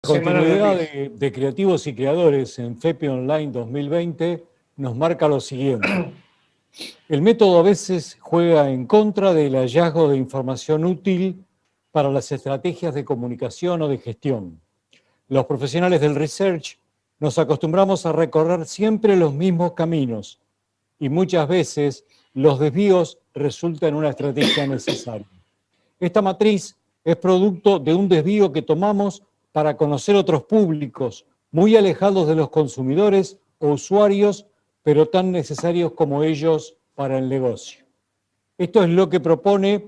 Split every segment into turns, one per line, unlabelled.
continuidad de creativos y creadores en FEPI Online 2020 nos marca lo siguiente. El método a veces juega en contra del hallazgo de información útil para las estrategias de comunicación o de gestión. Los profesionales del research nos acostumbramos a recorrer siempre los mismos caminos y muchas veces los desvíos resultan una estrategia necesaria. Esta matriz es producto de un desvío que tomamos para conocer otros públicos muy alejados de los consumidores o usuarios, pero tan necesarios como ellos para el negocio. Esto es lo que propone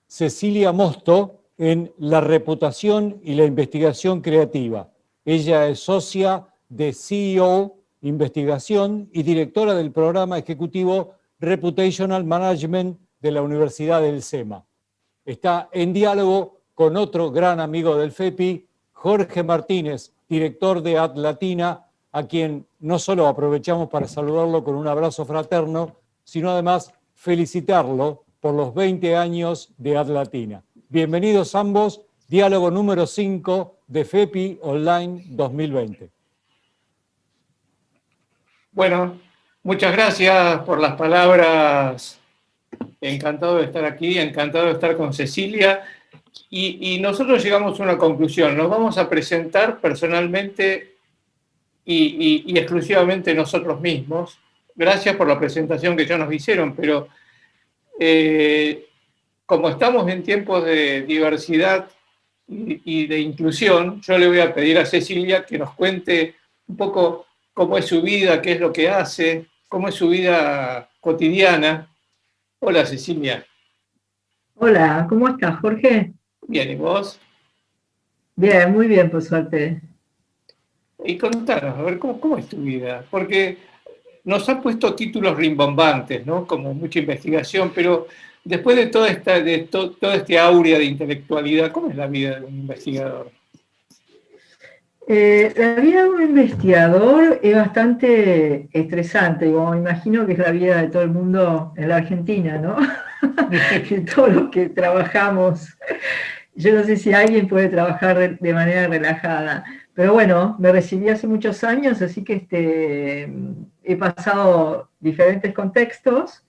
Cecilia Mosto en La reputación y la investigación creativa. Ella es socia de CEO Investigación y directora del programa ejecutivo Reputational Management de la Universidad del SEMA. Está en diálogo con otro gran amigo del FEPI, Jorge Martínez, director de Atlatina, a quien no solo aprovechamos para saludarlo con un abrazo fraterno, sino además felicitarlo por los 20 años de Atlatina. Bienvenidos ambos, diálogo número 5 de FEPI Online 2020.
Bueno, muchas gracias por las palabras. Encantado de estar aquí, encantado de estar con Cecilia. Y nosotros llegamos a una conclusión. Nos vamos a presentar personalmente y exclusivamente nosotros mismos. Gracias por la presentación que ya nos hicieron, pero como estamos en tiempos de diversidad y de inclusión, yo le voy a pedir a Cecilia que nos cuente un poco cómo es su vida, qué es lo que hace, cómo es su vida cotidiana. Hola, Cecilia.
Hola, ¿cómo estás, Jorge?
Bien, ¿y vos?
Bien, muy bien, por suerte.
Y contanos, a ver, ¿cómo es tu vida? Porque nos ha puesto títulos rimbombantes, ¿no? Como mucha investigación, pero después de toda toda esta áurea de intelectualidad, ¿cómo es la vida de un investigador?
La vida de un investigador es bastante estresante, como me imagino que es la vida de todo el mundo en la Argentina, ¿no? De todos los que trabajamos. Yo no sé si alguien puede trabajar de manera relajada, pero bueno, me recibí hace muchos años, así que he pasado diferentes contextos.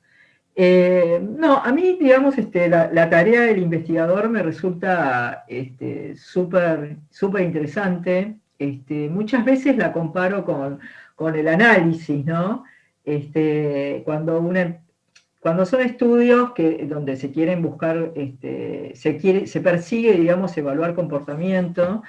No, a mí, digamos, la tarea del investigador me resulta súper interesante. Muchas veces la comparo con el análisis, ¿no? Cuando son estudios donde se quieren buscar, se persigue, digamos, evaluar comportamiento.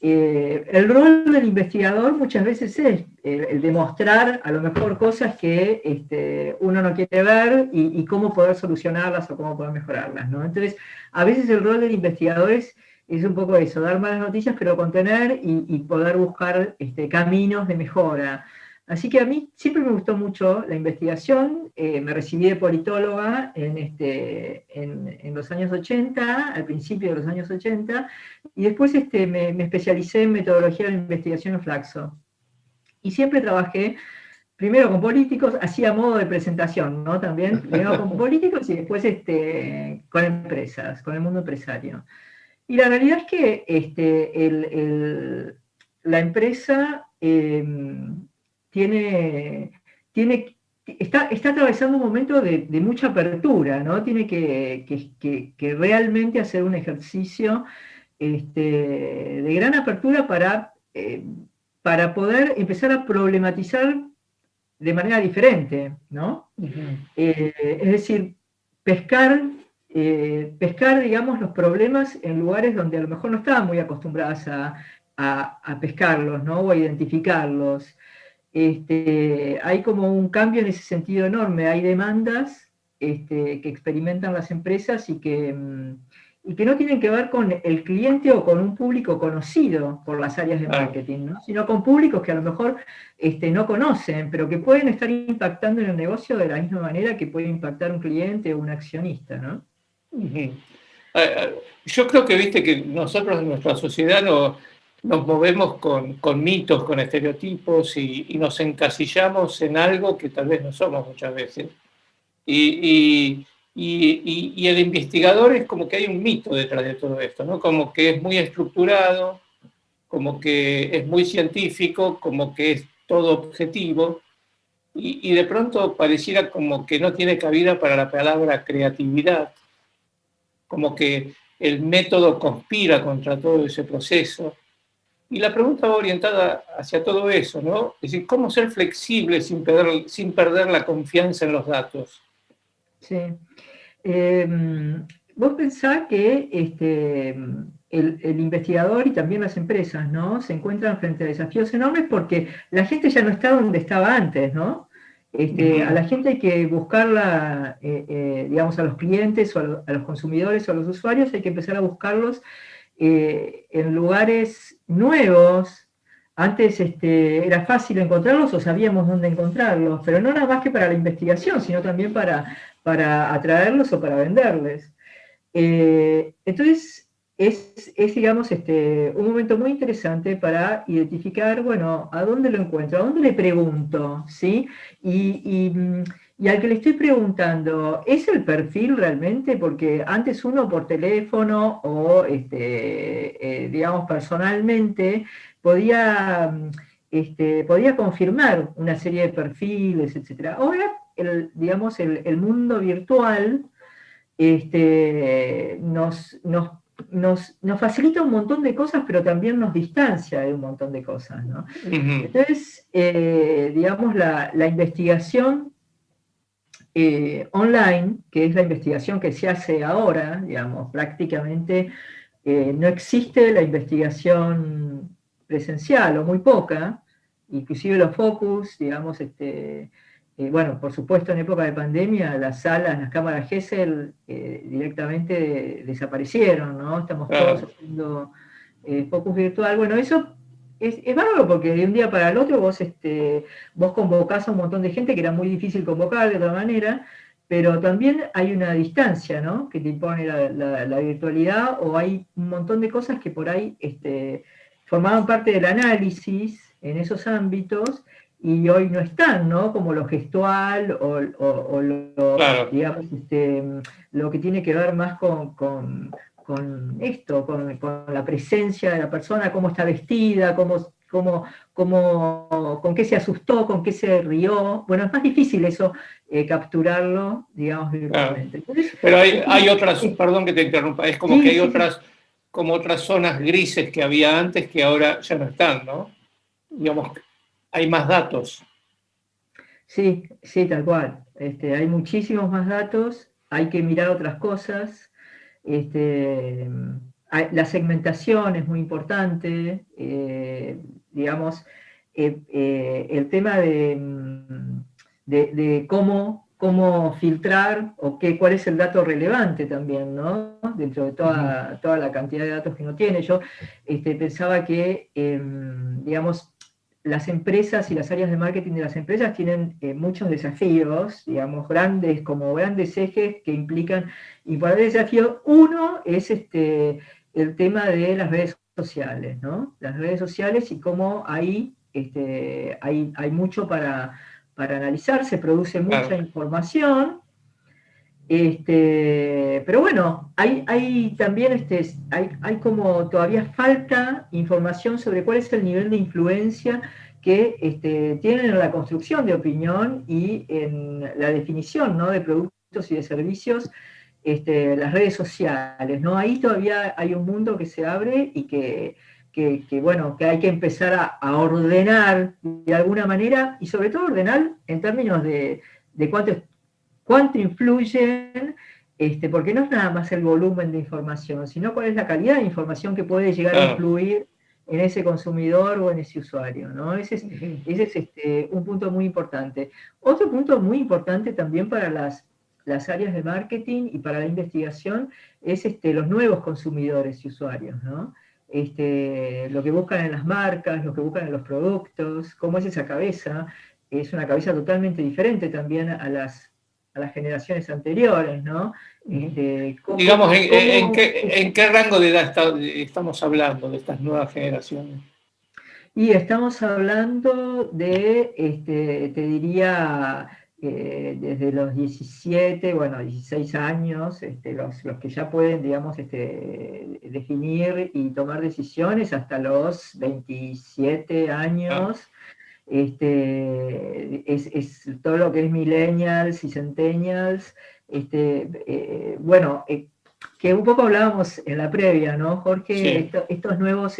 El rol del investigador muchas veces es el demostrar a lo mejor cosas que uno no quiere ver y cómo poder solucionarlas o cómo poder mejorarlas, ¿no? Entonces, a veces el rol del investigador es un poco eso, dar malas noticias, pero contener y poder buscar caminos de mejora. Así que a mí siempre me gustó mucho la investigación, me recibí de politóloga en los años 80, al principio de los años 80, y después me especialicé en metodología de investigación en Flaxo. Y siempre trabajé primero con políticos, hacía modo de presentación, ¿no? También, primero con políticos y después con empresas, con el mundo empresario. Y la realidad es que la empresa está atravesando un momento de mucha apertura, ¿no? Tiene que realmente hacer un ejercicio de gran apertura para poder empezar a problematizar de manera diferente, ¿no? Es decir, pescar, digamos, los problemas en lugares donde a lo mejor no estaban muy acostumbradas a pescarlos, ¿no? O a identificarlos. Hay como un cambio en ese sentido enorme, hay demandas que experimentan las empresas y que no tienen que ver con el cliente o con un público conocido por las áreas de marketing, ¿no? Sino con públicos que a lo mejor no conocen, pero que pueden estar impactando en el negocio de la misma manera que puede impactar un cliente o un accionista, ¿no?
Yo creo que viste que nosotros en nuestra sociedad nos movemos con mitos, con estereotipos y nos encasillamos en algo que tal vez no somos muchas veces. Y el investigador es como que hay un mito detrás de todo esto, ¿no? Como que es muy estructurado, como que es muy científico, como que es todo objetivo, y de pronto pareciera como que no tiene cabida para la palabra creatividad, como que el método conspira contra todo ese proceso. Y la pregunta va orientada hacia todo eso, ¿no? Es decir, ¿cómo ser flexible sin perder la confianza en los datos?
Sí. Vos pensás que el investigador y también las empresas, ¿no? Se encuentran frente a desafíos enormes porque la gente ya no está donde estaba antes, ¿no? A la gente hay que buscarla, digamos, a los clientes o a los consumidores o a los usuarios, hay que empezar a buscarlos en lugares nuevos. Antes era fácil encontrarlos o sabíamos dónde encontrarlos, pero no nada más que para la investigación, sino también para atraerlos o para venderles. Entonces, es digamos, un momento muy interesante para identificar, bueno, ¿a dónde lo encuentro? ¿A dónde le pregunto? ¿Sí? Y al que le estoy preguntando, ¿es el perfil realmente? Porque antes uno por teléfono o, digamos, personalmente podía, podía confirmar una serie de perfiles, etc. Ahora, digamos, el mundo virtual nos facilita un montón de cosas, pero también nos distancia de un montón de cosas, ¿no? Entonces, digamos, la investigación online, que es la investigación que se hace ahora, digamos, prácticamente no existe la investigación presencial, o muy poca, inclusive los focus, digamos, bueno, por supuesto en época de pandemia las salas, las cámaras Gesell directamente desaparecieron, ¿no? Estamos todos haciendo focus virtual. Bueno, eso es bárbaro porque de un día para el otro vos convocás a un montón de gente que era muy difícil convocar de otra manera, pero también hay una distancia, ¿no? Que te impone la virtualidad, o hay un montón de cosas que por ahí formaban parte del análisis en esos ámbitos y hoy no están, ¿no? Como lo gestual o digamos, lo que tiene que ver más con esto, con la presencia de la persona, cómo está vestida, con qué se asustó, con qué se rió. Bueno, es más difícil eso, capturarlo, digamos, virtualmente. Entonces,
pero hay otras, perdón que te interrumpa, es como
sí,
que hay
sí,
otras, como otras zonas grises que había antes que ahora ya no están, ¿no? Digamos, hay más datos.
Sí, sí, tal cual. Hay muchísimos más datos, hay que mirar otras cosas. La segmentación es muy importante, digamos, el tema de cómo filtrar o cuál es el dato relevante también, ¿no? Dentro de toda la cantidad de datos que uno tiene. Yo pensaba que, digamos, las empresas y las áreas de marketing de las empresas tienen muchos desafíos, digamos, como grandes ejes que implican importantes desafíos. Uno es el tema de las redes sociales, ¿no? Las redes sociales y cómo ahí hay mucho para analizar, se produce mucha información. Pero bueno, hay también hay como todavía falta información sobre cuál es el nivel de influencia que tienen en la construcción de opinión y en la definición, ¿no? De productos y de servicios, las redes sociales, ¿no? Ahí todavía hay un mundo que se abre y bueno, que hay que empezar a ordenar de alguna manera, y sobre todo ordenar en términos de cuánto influyen, porque no es nada más el volumen de información, sino cuál es la calidad de información que puede llegar a influir en ese consumidor o en ese usuario, ¿no? Ese es un punto muy importante. Otro punto muy importante también para las áreas de marketing y para la investigación es los nuevos consumidores y usuarios, ¿no? Lo que buscan en las marcas, lo que buscan en los productos, cómo es esa cabeza. Es una cabeza totalmente diferente también a las generaciones anteriores, ¿no?
Digamos, ¿en qué rango de edad estamos hablando de estas nuevas generaciones?
Y estamos hablando de, te diría, desde los 17, bueno, 16 años, los que ya pueden, digamos, definir y tomar decisiones hasta los 27
Ah,
años, es todo lo que es millennials y centennials, bueno, que un poco hablábamos en la previa, ¿no, Jorge?
sí,
Estos nuevos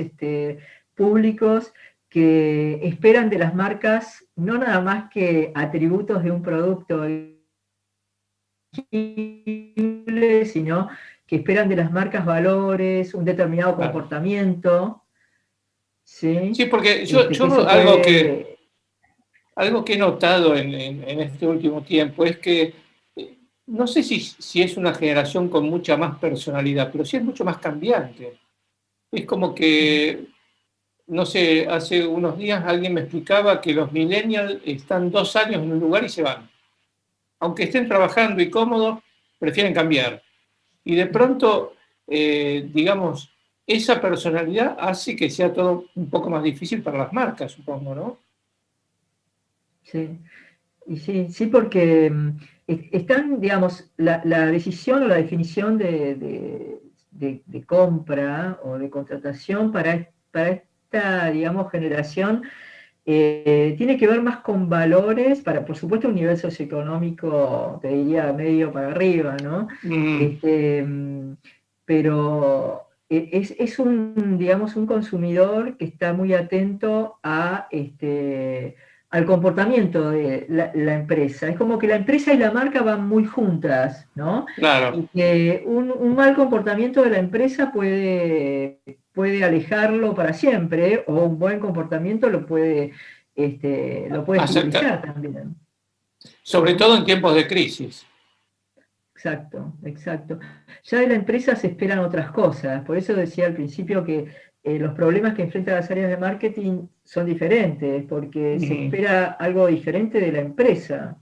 públicos que esperan de las marcas no nada más que atributos de un producto, sino que esperan de las marcas valores, un determinado
claro.
comportamiento, ¿sí?
Sí, porque
Que
yo
eso puede...
algo que he notado en este último tiempo es que no sé si es una generación con mucha más personalidad, pero sí es mucho más cambiante. Es como que, no sé, hace unos días alguien me explicaba que los millennials están 2 años en un lugar y se van. Aunque estén trabajando y cómodos, prefieren cambiar. Y de pronto, digamos, esa personalidad hace que sea todo un poco más difícil para las marcas, supongo, ¿no?
Sí. Y sí, sí, porque están, digamos, la decisión o la definición de compra o de contratación para esta, digamos, generación tiene que ver más con valores, por supuesto, un nivel socioeconómico, te diría, medio para arriba, ¿no?
Mm,
Este, mm, pero es un, digamos, un consumidor que está muy atento al comportamiento de la empresa. Es como que la empresa y la marca van muy juntas, ¿no?
claro.
Y que un mal comportamiento de la empresa puede alejarlo para siempre, o un buen comportamiento lo puede
Acerca,
fidelizar también,
sobre
¿no?
todo en tiempos de crisis.
Exacto, exacto. Ya de la empresa se esperan otras cosas, por eso decía al principio que los problemas que enfrentan las áreas de marketing son diferentes, porque se
Mm,
espera algo diferente de la empresa,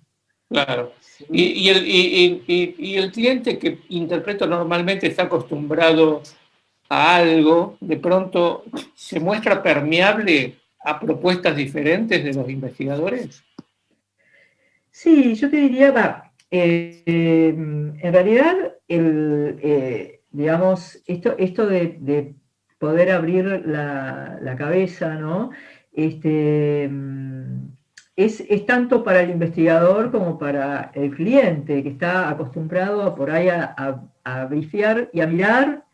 claro.
¿sí?
Y el cliente que interpreto normalmente está acostumbrado a algo, de pronto se muestra permeable a propuestas diferentes de los investigadores.
Sí, yo te diría, en realidad, digamos, esto de poder abrir la cabeza, ¿no? Este, mm, es tanto para el investigador como para el cliente, que está acostumbrado por ahí a brifear y a mirar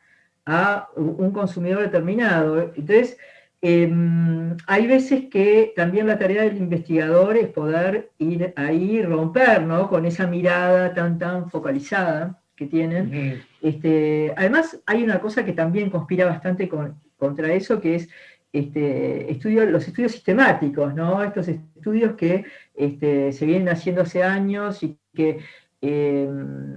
a un consumidor determinado. Entonces, hay veces que también la tarea del investigador es poder ir ahí, romper, ¿no? Con esa mirada tan focalizada que tienen.
Mm,
Además, hay una cosa que también conspira bastante contra eso, que es los estudios sistemáticos, ¿no? Estos estudios que se vienen haciendo hace años y que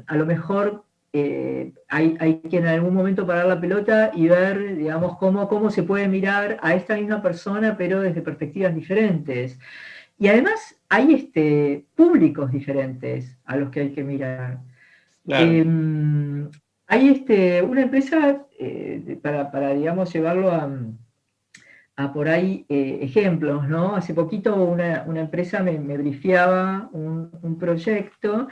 a lo mejor hay que en algún momento parar la pelota y ver, digamos, cómo se puede mirar a esta misma persona, pero desde perspectivas diferentes. Y además hay públicos diferentes a los que hay que mirar.
claro.
Eh, Hay una empresa, digamos, llevarlo a por ahí ejemplos, ¿no? Hace poquito una empresa me brifiaba un proyecto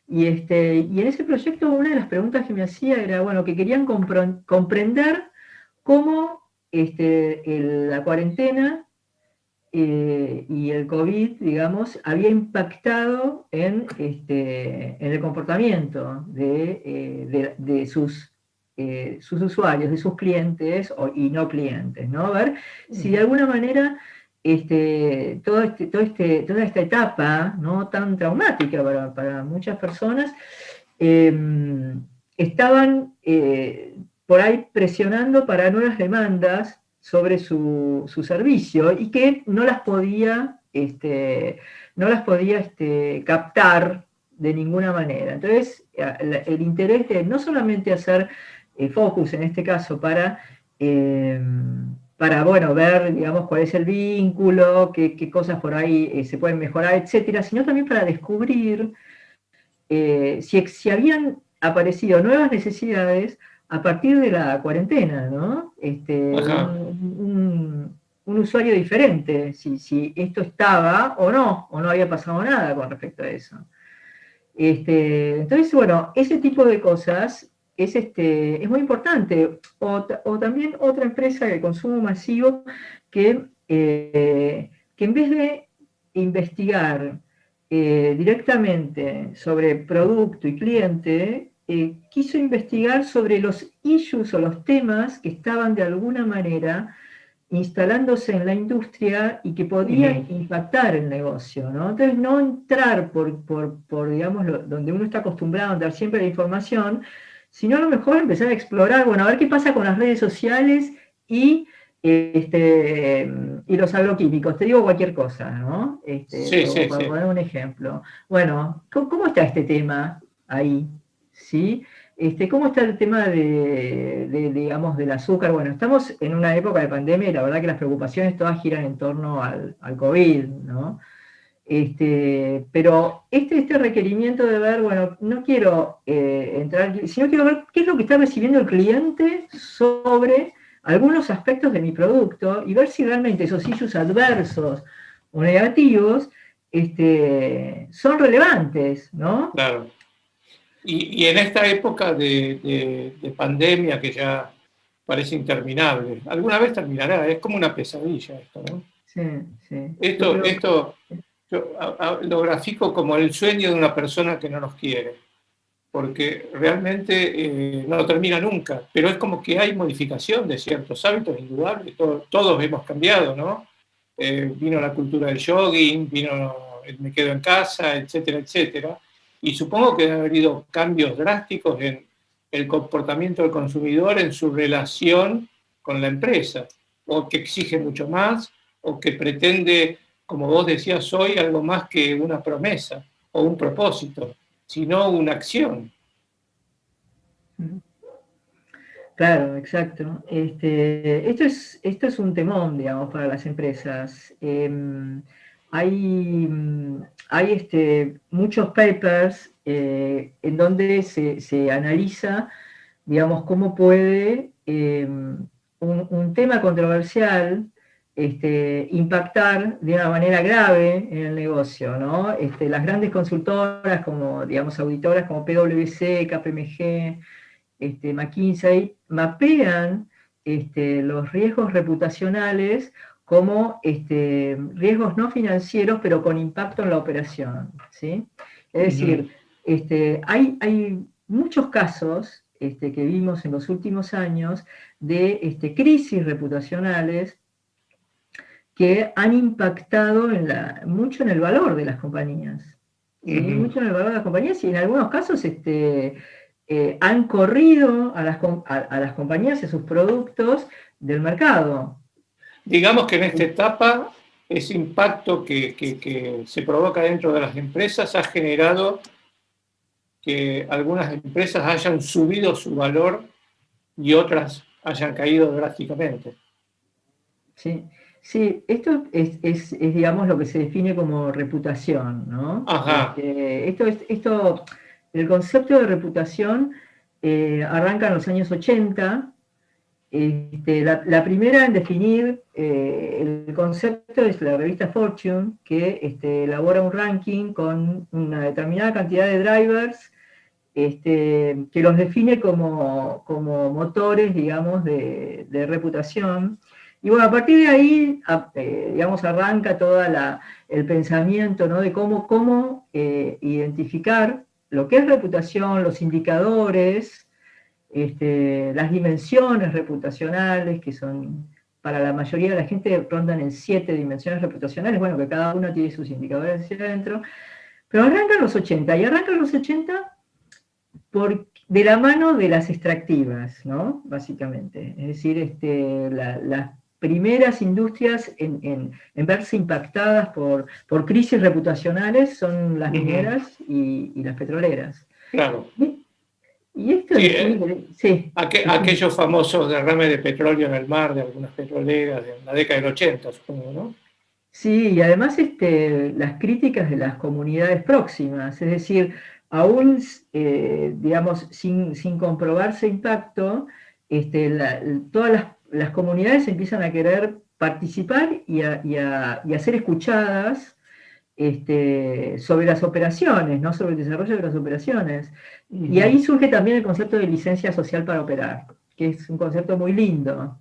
y en ese proyecto una de las preguntas que me hacía era, bueno, que querían comprender cómo la cuarentena y el COVID, digamos, había impactado en el comportamiento de sus usuarios, de sus clientes y no clientes, ¿no? A ver si de alguna manera toda esta etapa, ¿no? Tan traumática para muchas personas, eh, estaban por ahí presionando para nuevas demandas sobre su servicio y que no las podía captar de ninguna manera. Entonces, el interés de no solamente hacer focus en este caso para ver, digamos, cuál es el vínculo, qué cosas por ahí se pueden mejorar, etcétera, sino también para descubrir si habían aparecido nuevas necesidades a partir de la cuarentena, ¿no?
Ajá.
Un usuario diferente, si esto estaba o no había pasado nada con respecto a eso. Entonces, bueno, ese tipo de cosas es muy importante. O también otra empresa de consumo masivo que en vez de investigar directamente sobre producto y cliente, quiso investigar sobre los issues o los temas que estaban de alguna manera instalándose en la industria y que podían impactar el negocio, ¿no? Entonces, no entrar por digamos, donde uno está acostumbrado a dar siempre la información, sino a lo mejor empezar a explorar, bueno, a ver qué pasa con las redes sociales y los agroquímicos, te digo cualquier cosa, ¿no? Para poner un ejemplo. Bueno, ¿cómo está este tema ahí? ¿Sí? ¿Cómo está el tema digamos, del azúcar? Bueno, estamos en una época de pandemia y la verdad que las preocupaciones todas giran en torno al COVID, ¿no? Pero este requerimiento de ver, bueno, no quiero entrar, sino quiero ver qué es lo que está recibiendo el cliente sobre algunos aspectos de mi producto y ver si realmente esos issues adversos o negativos son relevantes, ¿no?
Claro. Y en esta época de pandemia que ya parece interminable, alguna vez terminará, es como una pesadilla esto, ¿no?
Sí, sí.
Esto yo lo grafico como el sueño de una persona que no nos quiere, porque realmente no termina nunca, pero es como que hay modificación de ciertos hábitos, indudable, todos hemos cambiado, ¿no? Vino la cultura del jogging, vino el me quedo en casa, etcétera, etcétera, y supongo que ha habido cambios drásticos en el comportamiento del consumidor en su relación con la empresa, o que exige mucho más, o que pretende, como vos decías hoy, algo más que una promesa o un propósito, sino una acción.
Claro, exacto. Esto es un temón, digamos, para las empresas. Hay muchos papers en donde se analiza, digamos, cómo puede un tema controversial impactar de una manera grave en el negocio, ¿no? Las grandes consultoras, como, digamos, auditoras como PwC, KPMG, McKinsey, mapean los riesgos reputacionales como riesgos no financieros, pero con impacto en la operación, ¿sí? Es decir, hay muchos casos que vimos en los últimos años de crisis reputacionales que han impactado mucho en el valor de las compañías, ¿sí? Mucho en el valor de las compañías, y en algunos casos han corrido a las compañías y a sus productos del mercado.
Digamos que en esta etapa, ese impacto que se provoca dentro de las empresas ha generado que algunas empresas hayan subido su valor y otras hayan caído drásticamente.
Sí, sí, esto es, digamos, lo que se define como reputación, ¿no?
Ajá.
El concepto de reputación arranca en los años 80. La primera en definir el concepto es la revista Fortune, que elabora un ranking con una determinada cantidad de drivers que los define como motores, digamos, de reputación. Y bueno, a partir de ahí, digamos, arranca todo el pensamiento, ¿no? De cómo identificar lo que es reputación, los indicadores, las dimensiones reputacionales, que son, para la mayoría de la gente, rondan en 7 dimensiones reputacionales, bueno, que cada uno tiene sus indicadores hacia adentro, pero arrancan los 80, y arrancan los 80 de la mano de las extractivas, ¿no? Básicamente. Es decir, las primeras industrias en verse impactadas por crisis reputacionales son las mineras y las petroleras.
Claro.
Y esto
sí, aquellos famosos derrames de petróleo en el mar de algunas petroleras en la década del 80, supongo, ¿no?
Sí, y además las críticas de las comunidades próximas, es decir, aún, digamos, sin comprobarse impacto, todas las comunidades empiezan a querer participar y a ser escuchadas sobre las operaciones, ¿no? Sobre el desarrollo de las operaciones. Y ahí surge también el concepto de licencia social para operar, que es un concepto muy lindo.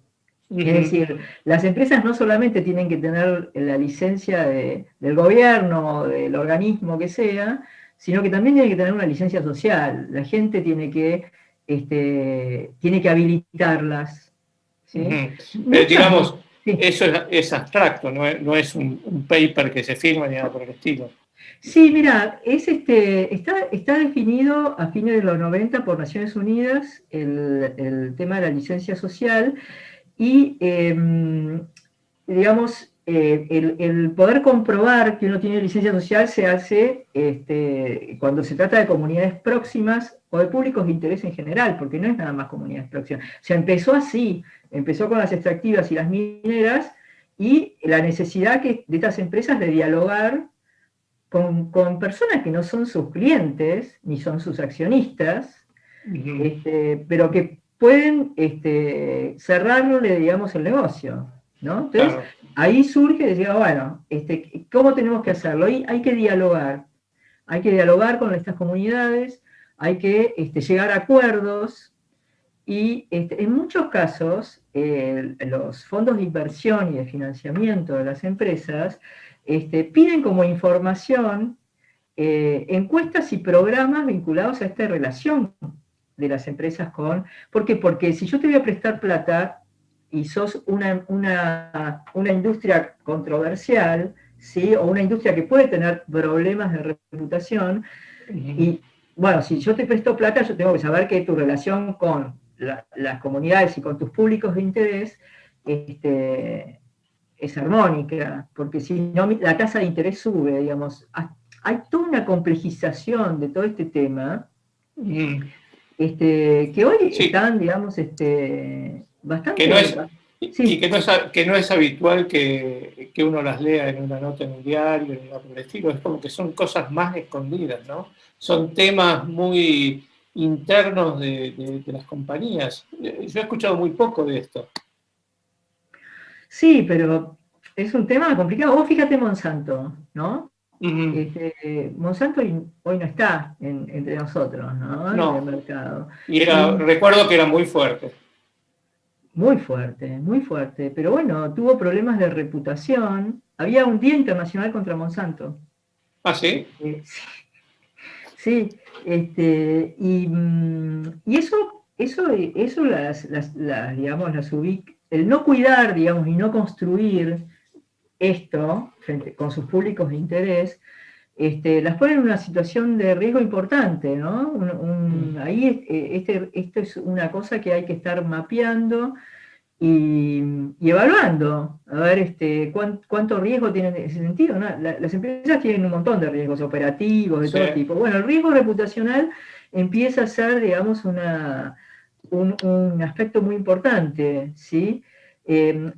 Es decir, las empresas no solamente tienen que tener la licencia del gobierno o del organismo que sea, sino que también tienen que tener una licencia social. La gente tiene que habilitarlas. ¿Sí?
Digamos,
sí.
eso es abstracto, no es un paper que se firma ni nada por el estilo.
Sí, mira, está definido a fines de los 90 por Naciones Unidas el tema de la licencia social y, digamos, el poder comprobar que uno tiene licencia social se hace cuando se trata de comunidades próximas o de públicos de interés en general, porque no es nada más comunidades próximas. O sea, empezó así, empezó con las extractivas y las mineras y la necesidad de estas empresas de dialogar con personas que no son sus clientes, ni son sus accionistas, pero que pueden cerrarle, digamos, el negocio, ¿no? Entonces,
Claro.
ahí surge, decía, bueno, ¿cómo tenemos que hacerlo? Hay que dialogar con estas comunidades, hay que llegar a acuerdos, y en muchos casos, los fondos de inversión y de financiamiento de las empresas piden como información encuestas y programas vinculados a esta relación de las empresas con... ¿Por qué? Porque si yo te voy a prestar plata y sos una industria controversial, ¿sí? O una industria que puede tener problemas de reputación, y bueno, si yo te presto plata, yo tengo que saber que tu relación con las comunidades y con tus públicos de interés es armónica, porque si no, la tasa de interés sube, digamos. Hay toda una complejización de todo este tema, que hoy
Sí.
están, digamos, bastante...
Que no es,
Sí.
y que no es habitual que uno las lea en una nota en un diario, ni nada por el estilo. Es como que son cosas más escondidas, ¿no? Son temas muy internos de las compañías. Yo he escuchado muy poco de esto.
Sí, pero es un tema complicado. Vos fíjate Monsanto, ¿no? Monsanto hoy no está entre nosotros, ¿no? En el mercado.
Y recuerdo que era muy fuerte.
Muy fuerte. Pero bueno, tuvo problemas de reputación. Había un Día Internacional contra Monsanto.
¿Ah, sí?
Sí, y eso digamos, el no cuidar, digamos, y no construir esto con sus públicos de interés, las pone en una situación de riesgo importante, ¿no? Ahí esto es una cosa que hay que estar mapeando y evaluando, a ver cuánto riesgo tienen en ese sentido, ¿no? Las empresas tienen un montón de riesgos operativos, de todo tipo. Bueno, el riesgo reputacional empieza a ser, digamos, un aspecto muy importante, ¿sí?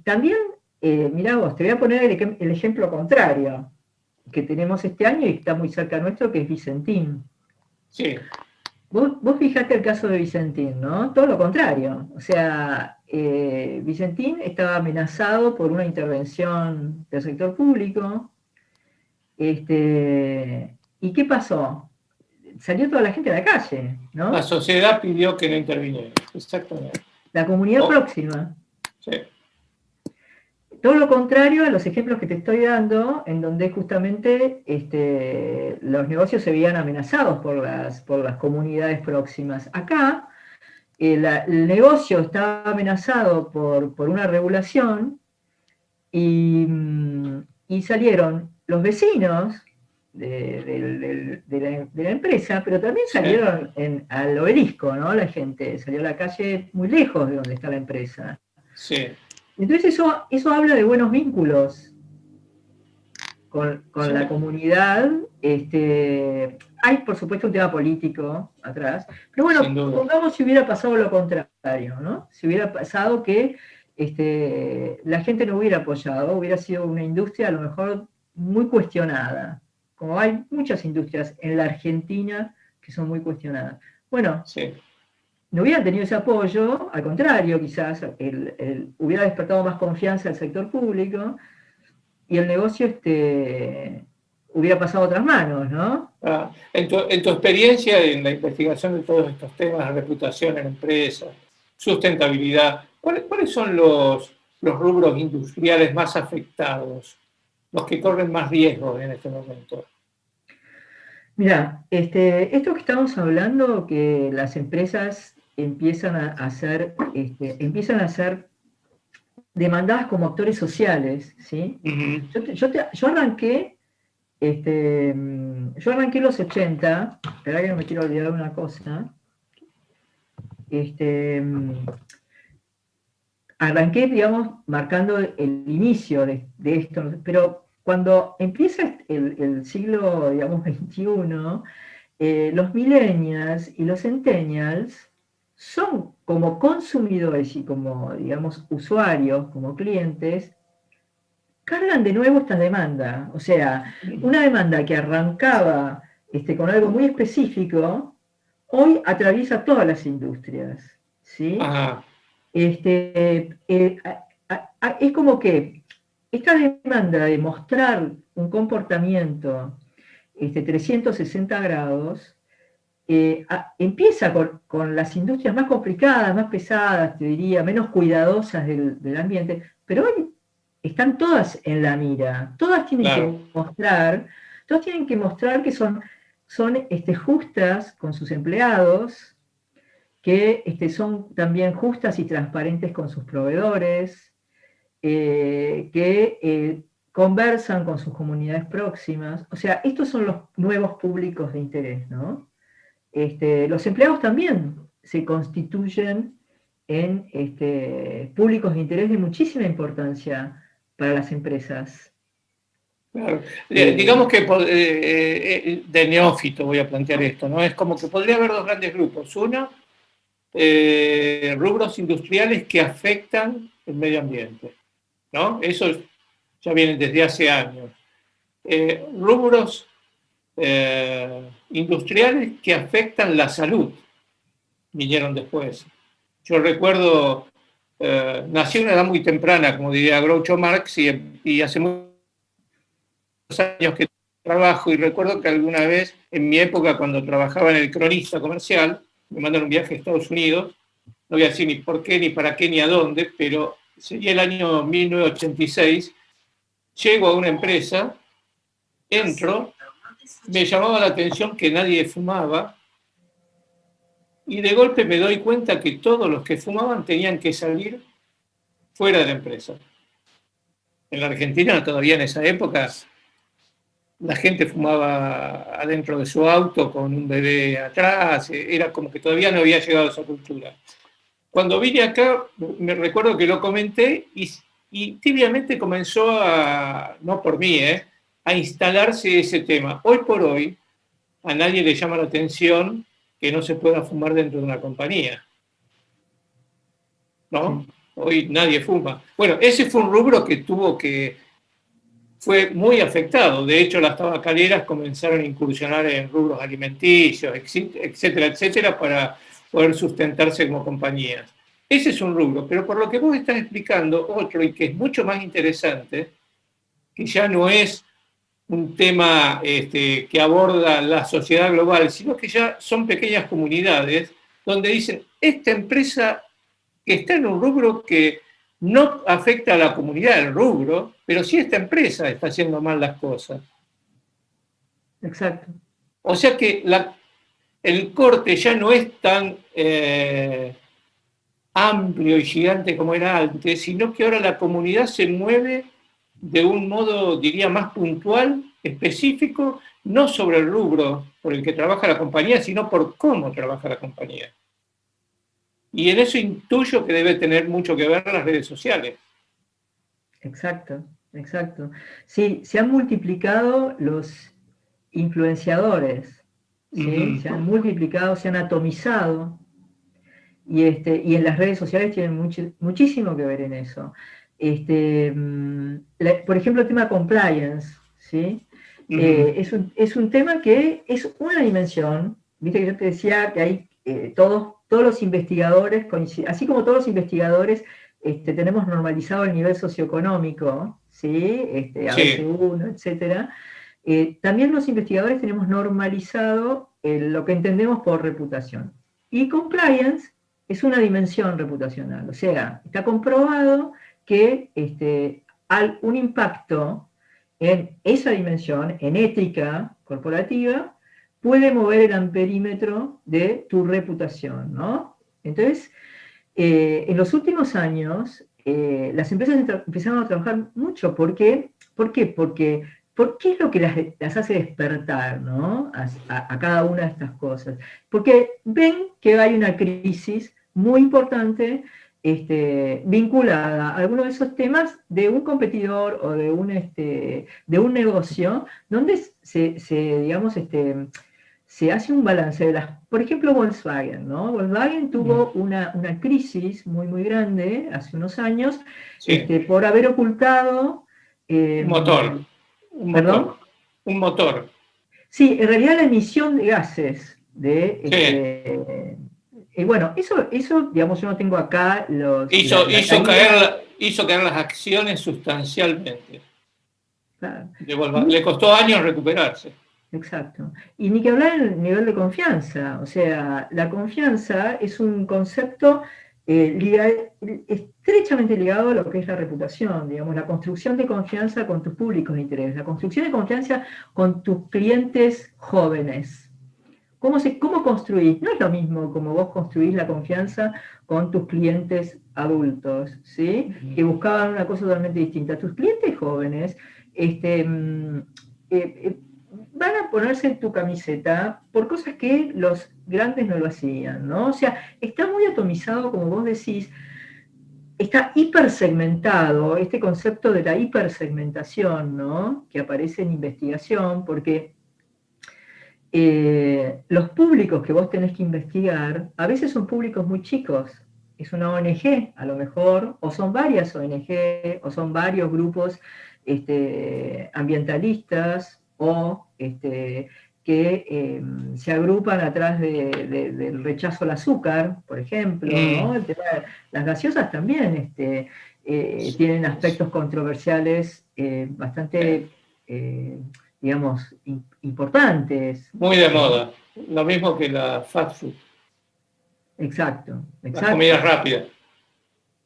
También, mirá vos, te voy a poner el ejemplo contrario que tenemos este año y está muy cerca nuestro, que es Vicentín.
Sí.
Vos fijate el caso de Vicentín, ¿no? Todo lo contrario. O sea, Vicentín estaba amenazado por una intervención del sector público. ¿Y qué pasó? Salió toda la gente a la calle, ¿no?
La sociedad pidió que no interviniera. Exactamente.
La comunidad próxima.
Sí.
Todo lo contrario a los ejemplos que te estoy dando, en donde justamente los negocios se veían amenazados por las comunidades próximas. Acá, el negocio estaba amenazado por una regulación y salieron los vecinos de la empresa, pero también salieron al obelisco, ¿no? La gente salió a la calle muy lejos de donde está la empresa.
Sí.
Entonces eso habla de buenos vínculos con la comunidad. Hay, por supuesto, un tema político atrás, pero bueno, pongamos si hubiera pasado lo contrario, ¿no? Si hubiera pasado que la gente no hubiera apoyado, hubiera sido una industria a lo mejor muy cuestionada, como hay muchas industrias en la Argentina que son muy cuestionadas. Bueno, no hubieran tenido ese apoyo, al contrario, quizás hubiera despertado más confianza al sector público y el negocio hubiera pasado a otras manos, ¿no?
En tu experiencia en la investigación de todos estos temas, reputación en empresas, sustentabilidad, ¿cuáles son los rubros industriales más afectados, los que corren más riesgos en este momento?
Mira, esto que estamos hablando, que las empresas empiezan a ser demandadas como actores sociales, ¿sí? Yo arranqué los 80, espera que no me quiero olvidar de una cosa. Arranqué, digamos, marcando el inicio de esto, pero cuando empieza el siglo, digamos, XXI, los millennials y los centennials son como consumidores y como, digamos, usuarios, como clientes, cargan de nuevo esta demanda. O sea, una demanda que arrancaba con algo muy específico, hoy atraviesa todas las industrias, ¿sí? Es como que esta demanda de mostrar un comportamiento 360 grados empieza con las industrias más complicadas, más pesadas, te diría, menos cuidadosas del ambiente, pero hoy están todas en la mira, todas tienen que mostrar que son justas con sus empleados, que son también justas y transparentes con sus proveedores, que conversan con sus comunidades próximas. O sea, estos son los nuevos públicos de interés, ¿no? Los empleados también se constituyen en públicos de interés de muchísima importancia para las empresas.
Claro. Digamos que de neófito voy a plantear esto, ¿no? Es como que podría haber dos grandes grupos. Uno, rubros industriales que afectan el medio ambiente, ¿no? Eso ya viene desde hace años. Rubros industriales que afectan la salud, vinieron después. Yo recuerdo, nací a una edad muy temprana, como diría Groucho Marx, y hace muchos años que trabajo, y recuerdo que alguna vez, en mi época, cuando trabajaba en El Cronista Comercial, me mandaron un viaje a Estados Unidos, no voy a decir ni por qué, ni para qué, ni a dónde, pero sería el año 1986, llego a una empresa, entro, me llamaba la atención que nadie fumaba, y de golpe me doy cuenta que todos los que fumaban tenían que salir fuera de la empresa. En la Argentina, todavía en esa época, la gente fumaba adentro de su auto con un bebé atrás, era como que todavía no había llegado a esa cultura. Cuando vine acá, me recuerdo que lo comenté y tibiamente comenzó no por mí, a instalarse ese tema. Hoy por hoy, a nadie le llama la atención que no se pueda fumar dentro de una compañía, ¿no? Sí. Hoy nadie fuma. Bueno, ese fue un rubro que fue muy afectado. De hecho, las tabacaleras comenzaron a incursionar en rubros alimenticios, etcétera, etcétera, para poder sustentarse como compañías. Ese es un rubro, pero por lo que vos estás explicando, otro, y que es mucho más interesante, que ya no es un tema que aborda la sociedad global, sino que ya son pequeñas comunidades donde dicen, esta empresa que está en un rubro que no afecta a la comunidad del rubro, pero sí esta empresa está haciendo mal las cosas.
Exacto.
O sea que el corte ya no es tan amplio y gigante como era antes, sino que ahora la comunidad se mueve de un modo, diría, más puntual, específico, no sobre el rubro por el que trabaja la compañía, sino por cómo trabaja la compañía. Y en eso intuyo que debe tener mucho que ver las redes sociales.
Exacto, exacto. Sí, se han multiplicado los influenciadores, ¿sí? Se han multiplicado, se han atomizado, y en las redes sociales tienen muchísimo que ver en eso. Por ejemplo, el tema compliance, ¿sí? Es un tema que es una dimensión, viste que yo te decía que hay todos todos los investigadores, así como todos los investigadores tenemos normalizado el nivel socioeconómico, ¿sí? ABC1, etcétera, también los investigadores tenemos normalizado lo que entendemos por reputación. Y compliance es una dimensión reputacional, o sea, está comprobado que un impacto en esa dimensión, en ética corporativa, puede mover el amperímetro de tu reputación, ¿no? Entonces, en los últimos años, las empresas empezaron a trabajar mucho. ¿Por qué? ¿Por qué? Porque ¿qué es lo que las hace despertar, ¿no? A cada una de estas cosas? Porque ven que hay una crisis muy importante vinculada a alguno de esos temas de un competidor o de un negocio donde se hace un balance de por ejemplo, Volkswagen, ¿no? Volkswagen tuvo una crisis muy, muy grande hace unos años,
sí,
por haber ocultado...
un motor.
¿Perdón?
Un motor.
Sí, en realidad la emisión de gases bueno, eso, digamos, yo no tengo acá los...
Hizo caer las acciones sustancialmente.
Claro.
Le costó años recuperarse.
Exacto. Y ni que hablar del nivel de confianza. O sea, la confianza es un concepto estrechamente ligado a lo que es la reputación, digamos, la construcción de confianza con tus públicos de interés, la construcción de confianza con tus clientes jóvenes. ¿Cómo construís? No es lo mismo como vos construís la confianza con tus clientes adultos, ¿sí? Que buscaban una cosa totalmente distinta. Tus clientes jóvenes van a ponerse en tu camiseta por cosas que los grandes no lo hacían, ¿no? O sea, está muy atomizado, como vos decís, está hipersegmentado, este concepto de la hipersegmentación, ¿no? Que aparece en investigación, porque los públicos que vos tenés que investigar, a veces son públicos muy chicos, es una ONG a lo mejor, o son varias ONG, o son varios grupos ambientalistas, o que se agrupan atrás del rechazo al azúcar, por ejemplo, ¿no? Las gaseosas también tienen aspectos controversiales bastante... digamos, importantes.
Muy de moda. Lo mismo que la fast food.
Exacto.
La comida rápida.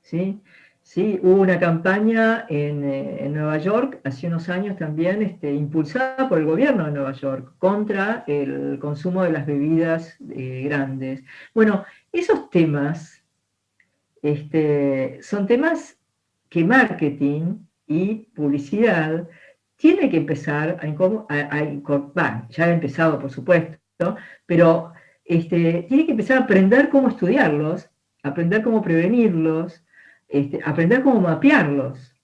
Sí, sí, hubo una campaña en Nueva York hace unos años también, impulsada por el gobierno de Nueva York, contra el consumo de las bebidas grandes. Bueno, esos temas son temas que marketing y publicidad tiene que empezar a incorporar, ya ha empezado por supuesto, pero tiene que empezar a aprender cómo estudiarlos, aprender cómo prevenirlos, aprender cómo mapearlos,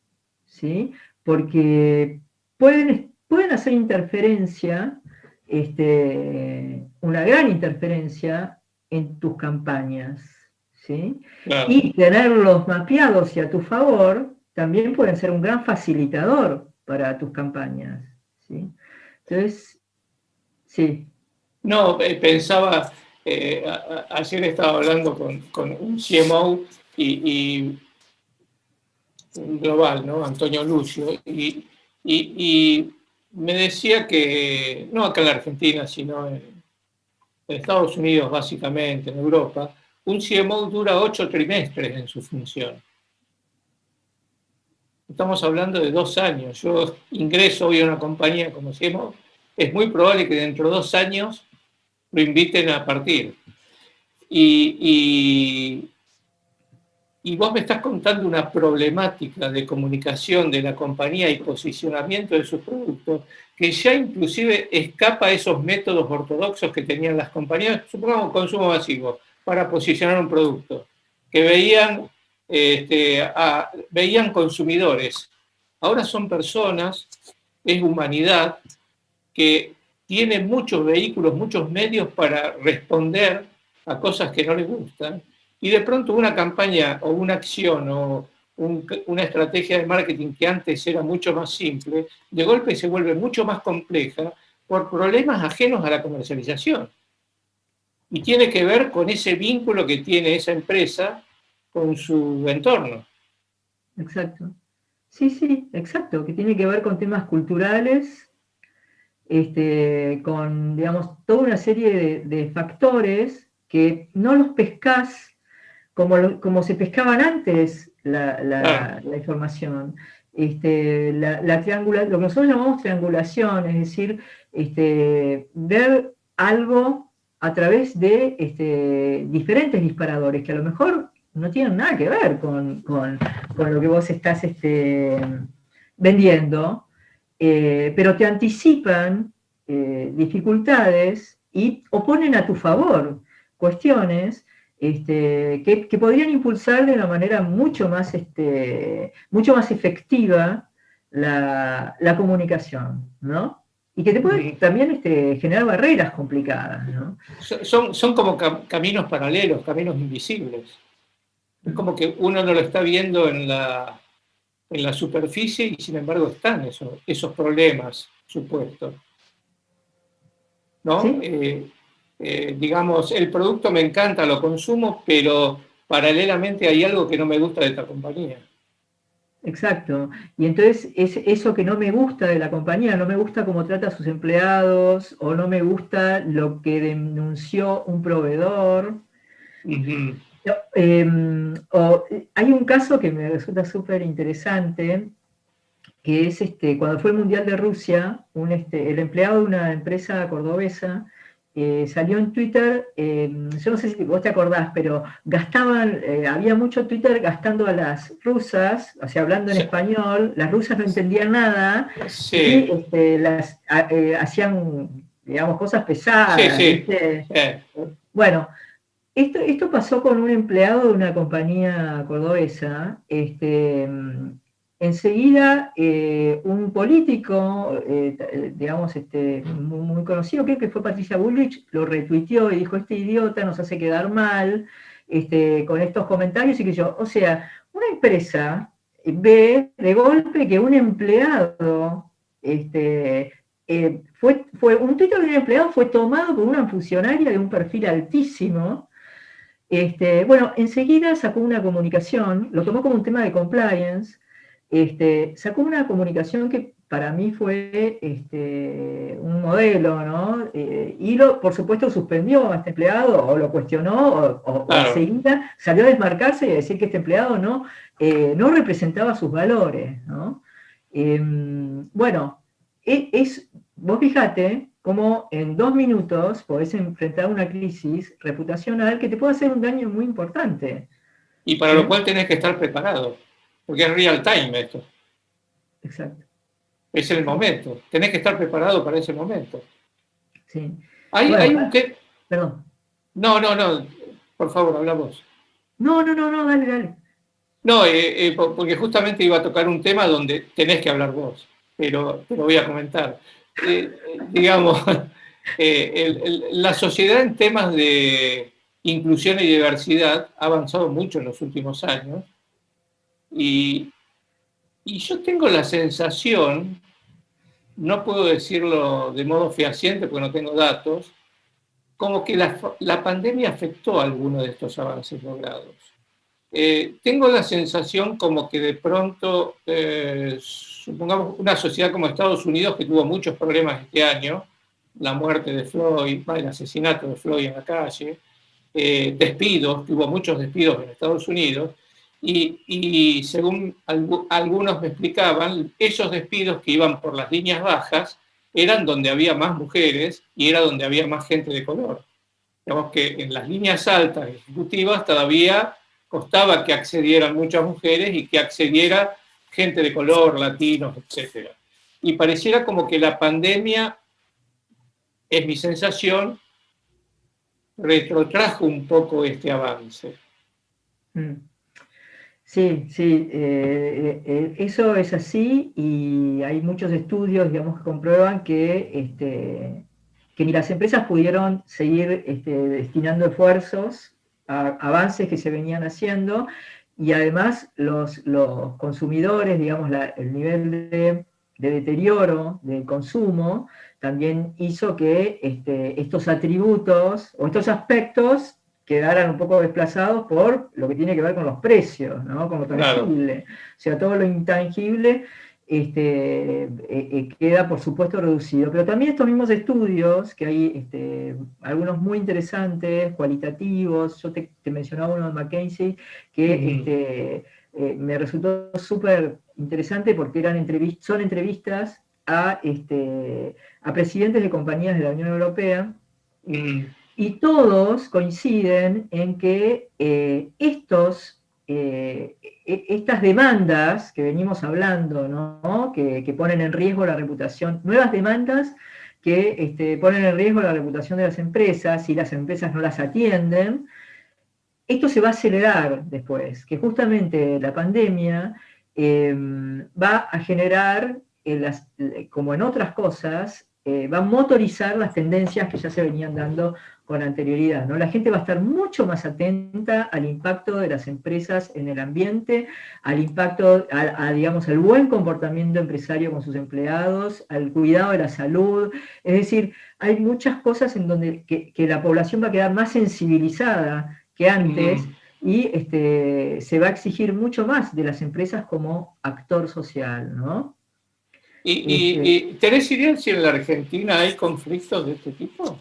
¿sí? Porque pueden hacer interferencia, una gran interferencia en tus campañas, ¿sí?
Claro.
Y tenerlos mapeados y a tu favor también pueden ser un gran facilitador para tus campañas, ¿sí? Entonces, sí.
No, pensaba, ayer estaba hablando con un CMO y global, ¿no? Antonio Lucio, y me decía que, no acá en la Argentina, sino en Estados Unidos básicamente, en Europa, un CMO dura 8 trimestres en su función. Estamos hablando de 2 años. Yo ingreso hoy a una compañía como CMO, es muy probable que dentro de 2 años lo inviten a partir. Y vos me estás contando una problemática de comunicación de la compañía y posicionamiento de sus productos que ya inclusive escapa a esos métodos ortodoxos que tenían las compañías, supongamos consumo masivo, para posicionar un producto, que veían consumidores. Ahora son personas, es humanidad, que tiene muchos vehículos, muchos medios para responder a cosas que no les gustan, y de pronto una campaña o una acción o una estrategia de marketing que antes era mucho más simple, de golpe se vuelve mucho más compleja por problemas ajenos a la comercialización. Y tiene que ver con ese vínculo que tiene esa empresa con su entorno.
Exacto. Sí, sí, exacto, que tiene que ver con temas culturales, con, digamos, toda una serie de factores que no los pescás como se pescaban antes
Claro.
la información. Lo que nosotros llamamos triangulación, es decir, ver algo a través de diferentes disparadores que a lo mejor no tienen nada que ver con lo que vos estás vendiendo, pero te anticipan dificultades y oponen a tu favor cuestiones que podrían impulsar de una manera mucho más efectiva la comunicación, ¿no? Y que te puede también generar barreras complicadas, ¿no?
Son como caminos paralelos, caminos invisibles. Es como que uno no lo está viendo en la superficie y sin embargo están esos problemas supuestos. ¿No?
¿Sí?
Digamos, el producto me encanta, lo consumo, pero paralelamente hay algo que no me gusta de esta compañía.
Exacto. Y entonces eso que no me gusta de la compañía, no me gusta cómo trata a sus empleados, o no me gusta lo que denunció un proveedor.
Uh-huh.
Hay un caso que me resulta súper interesante, que es cuando fue el Mundial de Rusia, el empleado de una empresa cordobesa salió en Twitter, yo no sé si vos te acordás, pero había mucho Twitter gastando a las rusas, o sea, hablando en
Sí.
español, las rusas no entendían nada,
Sí.
y hacían, digamos, cosas pesadas,
Sí, sí.
¿viste? Bueno, esto pasó con un empleado de una compañía cordobesa. Enseguida, un político, digamos, muy conocido, creo que fue Patricia Bullrich, lo retuiteó y dijo: este idiota nos hace quedar mal con estos comentarios y que yo. O sea, una empresa ve de golpe que un empleado, un Twitter de un empleado fue tomado por una funcionaria de un perfil altísimo. Bueno, enseguida sacó una comunicación, lo tomó como un tema de compliance, sacó una comunicación que para mí fue un modelo, ¿no? Y por supuesto, suspendió a este empleado, o lo cuestionó, o enseguida salió a desmarcarse y a decir que este empleado no representaba sus valores, ¿no? Bueno, vos fijate cómo en 2 minutos podés enfrentar una crisis reputacional que te puede hacer un daño muy importante.
Y para lo cual tenés que estar preparado, porque es real time esto.
Exacto.
Es el momento, tenés que estar preparado para ese momento.
Sí.
Hay un que...
Perdón.
No, por favor, habla vos.
No, dale.
No, porque justamente iba a tocar un tema donde tenés que hablar vos, pero te lo voy a comentar. Digamos, la sociedad en temas de inclusión y diversidad ha avanzado mucho en los últimos años y yo tengo la sensación, no puedo decirlo de modo fehaciente porque no tengo datos, como que la pandemia afectó a algunos de estos avances logrados. Tengo la sensación como que de pronto, supongamos una sociedad como Estados Unidos, que tuvo muchos problemas este año, la muerte de Floyd, el asesinato de Floyd en la calle, despidos, que hubo muchos despidos en Estados Unidos, y según algunos me explicaban, esos despidos que iban por las líneas bajas eran donde había más mujeres y era donde había más gente de color. Digamos que en las líneas altas ejecutivas todavía costaba que accedieran muchas mujeres y que accediera gente de color, latinos, etc. Y pareciera como que la pandemia, es mi sensación, retrotrajo un poco este avance.
Sí, eso es así, y hay muchos estudios, digamos, que comprueban que ni las empresas pudieron seguir destinando esfuerzos a avances que se venían haciendo, y además los consumidores, digamos, el nivel deterioro del consumo también hizo que estos atributos o estos aspectos quedaran un poco desplazados por lo que tiene que ver con los precios, ¿no? Con lo tangible. Claro. O sea, todo lo intangible queda, por supuesto, reducido. Pero también estos mismos estudios, que hay algunos muy interesantes, cualitativos, yo te mencionaba uno de McKinsey, que me resultó súper interesante porque son entrevistas a presidentes de compañías de la Unión Europea, y todos coinciden en que estas demandas que venimos hablando, ¿no? que ponen en riesgo la reputación, nuevas demandas que ponen en riesgo la reputación de las empresas, si las empresas no las atienden, esto se va a acelerar después, que justamente la pandemia va a generar, como en otras cosas, va a motorizar las tendencias que ya se venían dando con anterioridad, ¿no? La gente va a estar mucho más atenta al impacto de las empresas en el ambiente, al impacto, digamos, al buen comportamiento empresario con sus empleados, al cuidado de la salud. Es decir, hay muchas cosas en donde que la población va a quedar más sensibilizada que antes, y se va a exigir mucho más de las empresas como actor social, ¿no?
¿Y tenés idea si en la Argentina hay conflictos de este tipo?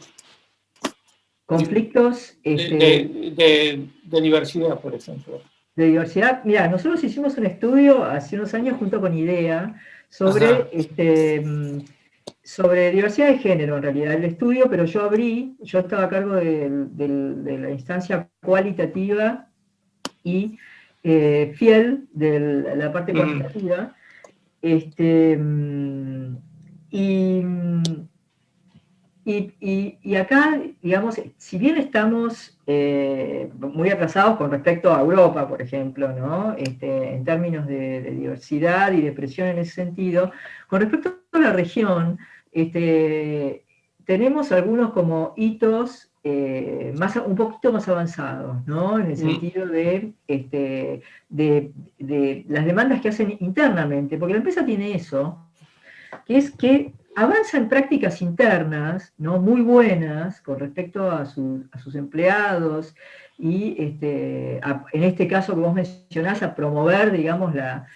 Conflictos
de diversidad, por ejemplo.
De diversidad. Mira, nosotros hicimos un estudio hace unos años junto con IDEA sobre, sobre diversidad de género, en realidad, el estudio, pero yo estaba a cargo de la instancia cualitativa y fiel de la parte cuantitativa. Y acá, digamos, si bien estamos muy atrasados con respecto a Europa, por ejemplo, ¿no? En términos de diversidad y de presión en ese sentido, con respecto a la región, tenemos algunos como hitos un poquito más avanzados, ¿no? En el sentido de las demandas que hacen internamente, porque la empresa tiene eso, que es que avanza en prácticas internas, ¿no? Muy buenas con respecto a sus empleados y en este caso que vos mencionás, a promover, digamos, la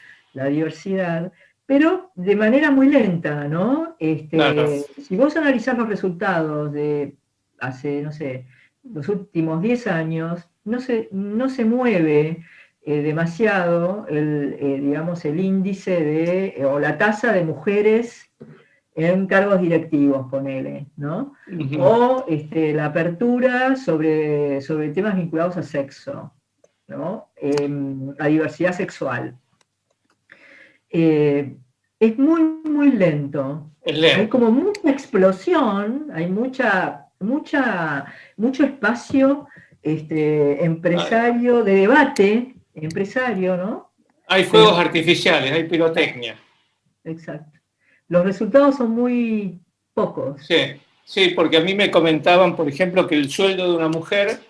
diversidad, pero de manera muy lenta, ¿no?
Claro.
Si vos analizás los resultados de hace, no sé, los últimos 10 años, no se mueve demasiado digamos, el índice o la tasa de mujeres en cargos directivos, ponele, ¿no? O la apertura sobre temas vinculados a sexo, ¿no? A diversidad sexual. Es muy, muy lento. Hay como mucha explosión, hay mucho espacio empresario, de debate empresario, ¿no?
Hay fuegos artificiales, hay pirotecnia.
Exacto. Los resultados son muy pocos.
Sí, porque a mí me comentaban, por ejemplo, que el sueldo de una mujer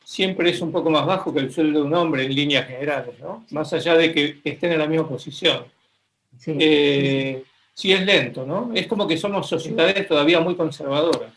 siempre es un poco más bajo que el sueldo de un hombre en líneas generales, ¿no? Más allá de que estén en la misma posición. Sí, es lento, ¿no? Es como que somos sociedades todavía muy conservadoras.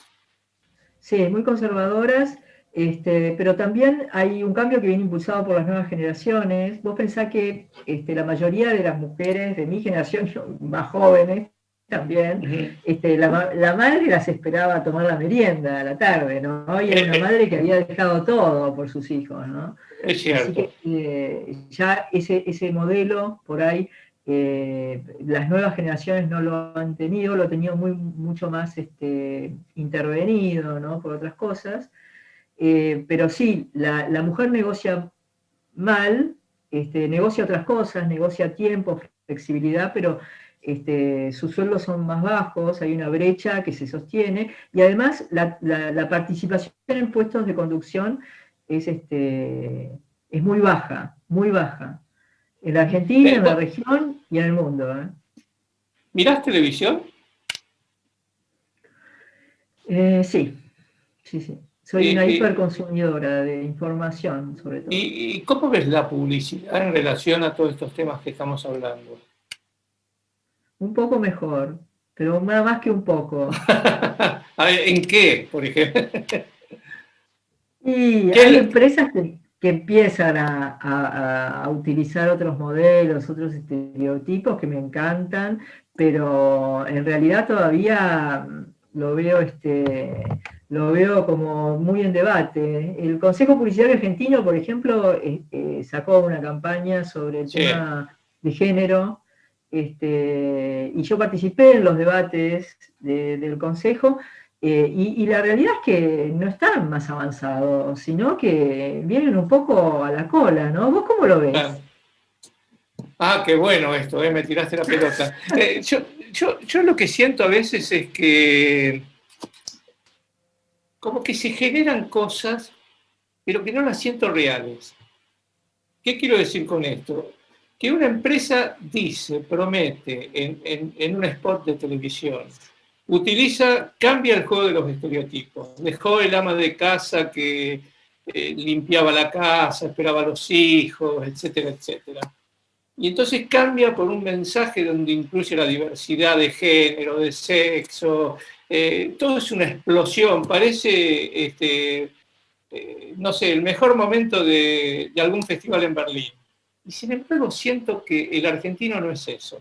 Sí, muy conservadoras, pero también hay un cambio que viene impulsado por las nuevas generaciones. Vos pensás que la mayoría de las mujeres de mi generación, más jóvenes también, la madre las esperaba tomar la merienda a la tarde, ¿no? Y era una madre que había dejado todo por sus hijos, ¿no?
Es cierto.
Así que ya ese modelo por ahí, las nuevas generaciones no lo han tenido, lo han tenido mucho más intervenido, ¿no? Por otras cosas. Pero sí, la mujer negocia mal, negocia otras cosas, negocia tiempo, flexibilidad, pero sus sueldos son más bajos, hay una brecha que se sostiene, y además la participación en puestos de conducción es muy baja, muy baja. En la Argentina, en la región y en el mundo.
¿Mirás televisión?
Sí. Soy una hiperconsumidora de información, sobre todo.
¿Y cómo ves la publicidad en relación a todos estos temas que estamos hablando?
un poco mejor, pero nada más que un poco.
A ver, ¿en qué, por ejemplo?
Y
¿Qué
hay
le-
empresas que empiezan a utilizar otros modelos, otros estereotipos que me encantan, pero en realidad todavía lo veo como muy en debate. El Consejo Publicitario Argentino, por ejemplo, sacó una campaña sobre el
Sí,
tema de género, y yo participé en los debates del Consejo. Y la realidad es que no están más avanzados, sino que vienen un poco a la cola, ¿no? ¿Vos cómo lo ves?
claro. Ah, qué bueno esto, me tiraste la pelota. Yo lo que siento a veces es que como que se generan cosas, pero que no las siento reales. ¿Qué quiero decir con esto? Que una empresa dice, promete en un spot de televisión, cambia el juego de los estereotipos. Dejó el ama de casa que limpiaba la casa, esperaba a los hijos, etcétera, etcétera. Y entonces cambia por un mensaje donde incluye la diversidad de género, de sexo, todo es una explosión, parece, no sé, el mejor momento de algún festival en Berlín. Y sin embargo siento que el argentino no es eso.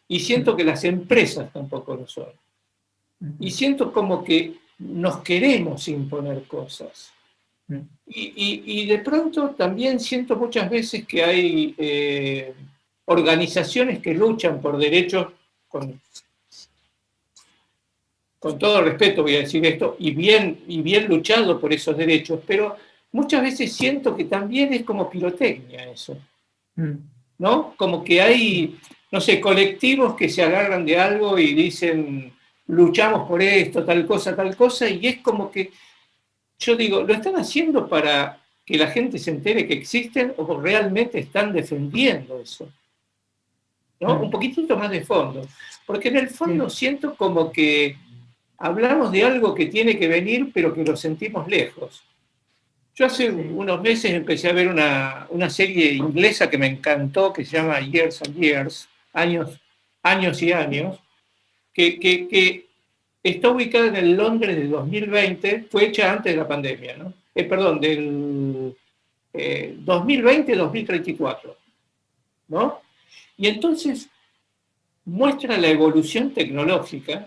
Y siento que las empresas tampoco lo son. Y siento como que nos queremos imponer cosas. Y de pronto también siento muchas veces que hay organizaciones que luchan por derechos, con todo respeto voy a decir esto, y bien luchado por esos derechos, pero muchas veces siento que también es como pirotecnia eso, ¿no? Como que hay, no sé, colectivos que se agarran de algo y dicen, luchamos por esto, tal cosa, y es como que yo digo, ¿lo están haciendo para que la gente se entere que existen o realmente están defendiendo eso? ¿No? Un poquitito más de fondo. Porque en el fondo
Sí,
siento como que hablamos de algo que tiene que venir, pero que lo sentimos lejos. Yo hace
sí.
unos meses empecé a ver una serie inglesa que me encantó, que se llama Years and Years, años y años, que está ubicada en el Londres de 2020, fue hecha antes de la pandemia, ¿no? Perdón, del 2020-2034, ¿no? Y entonces muestra la evolución tecnológica,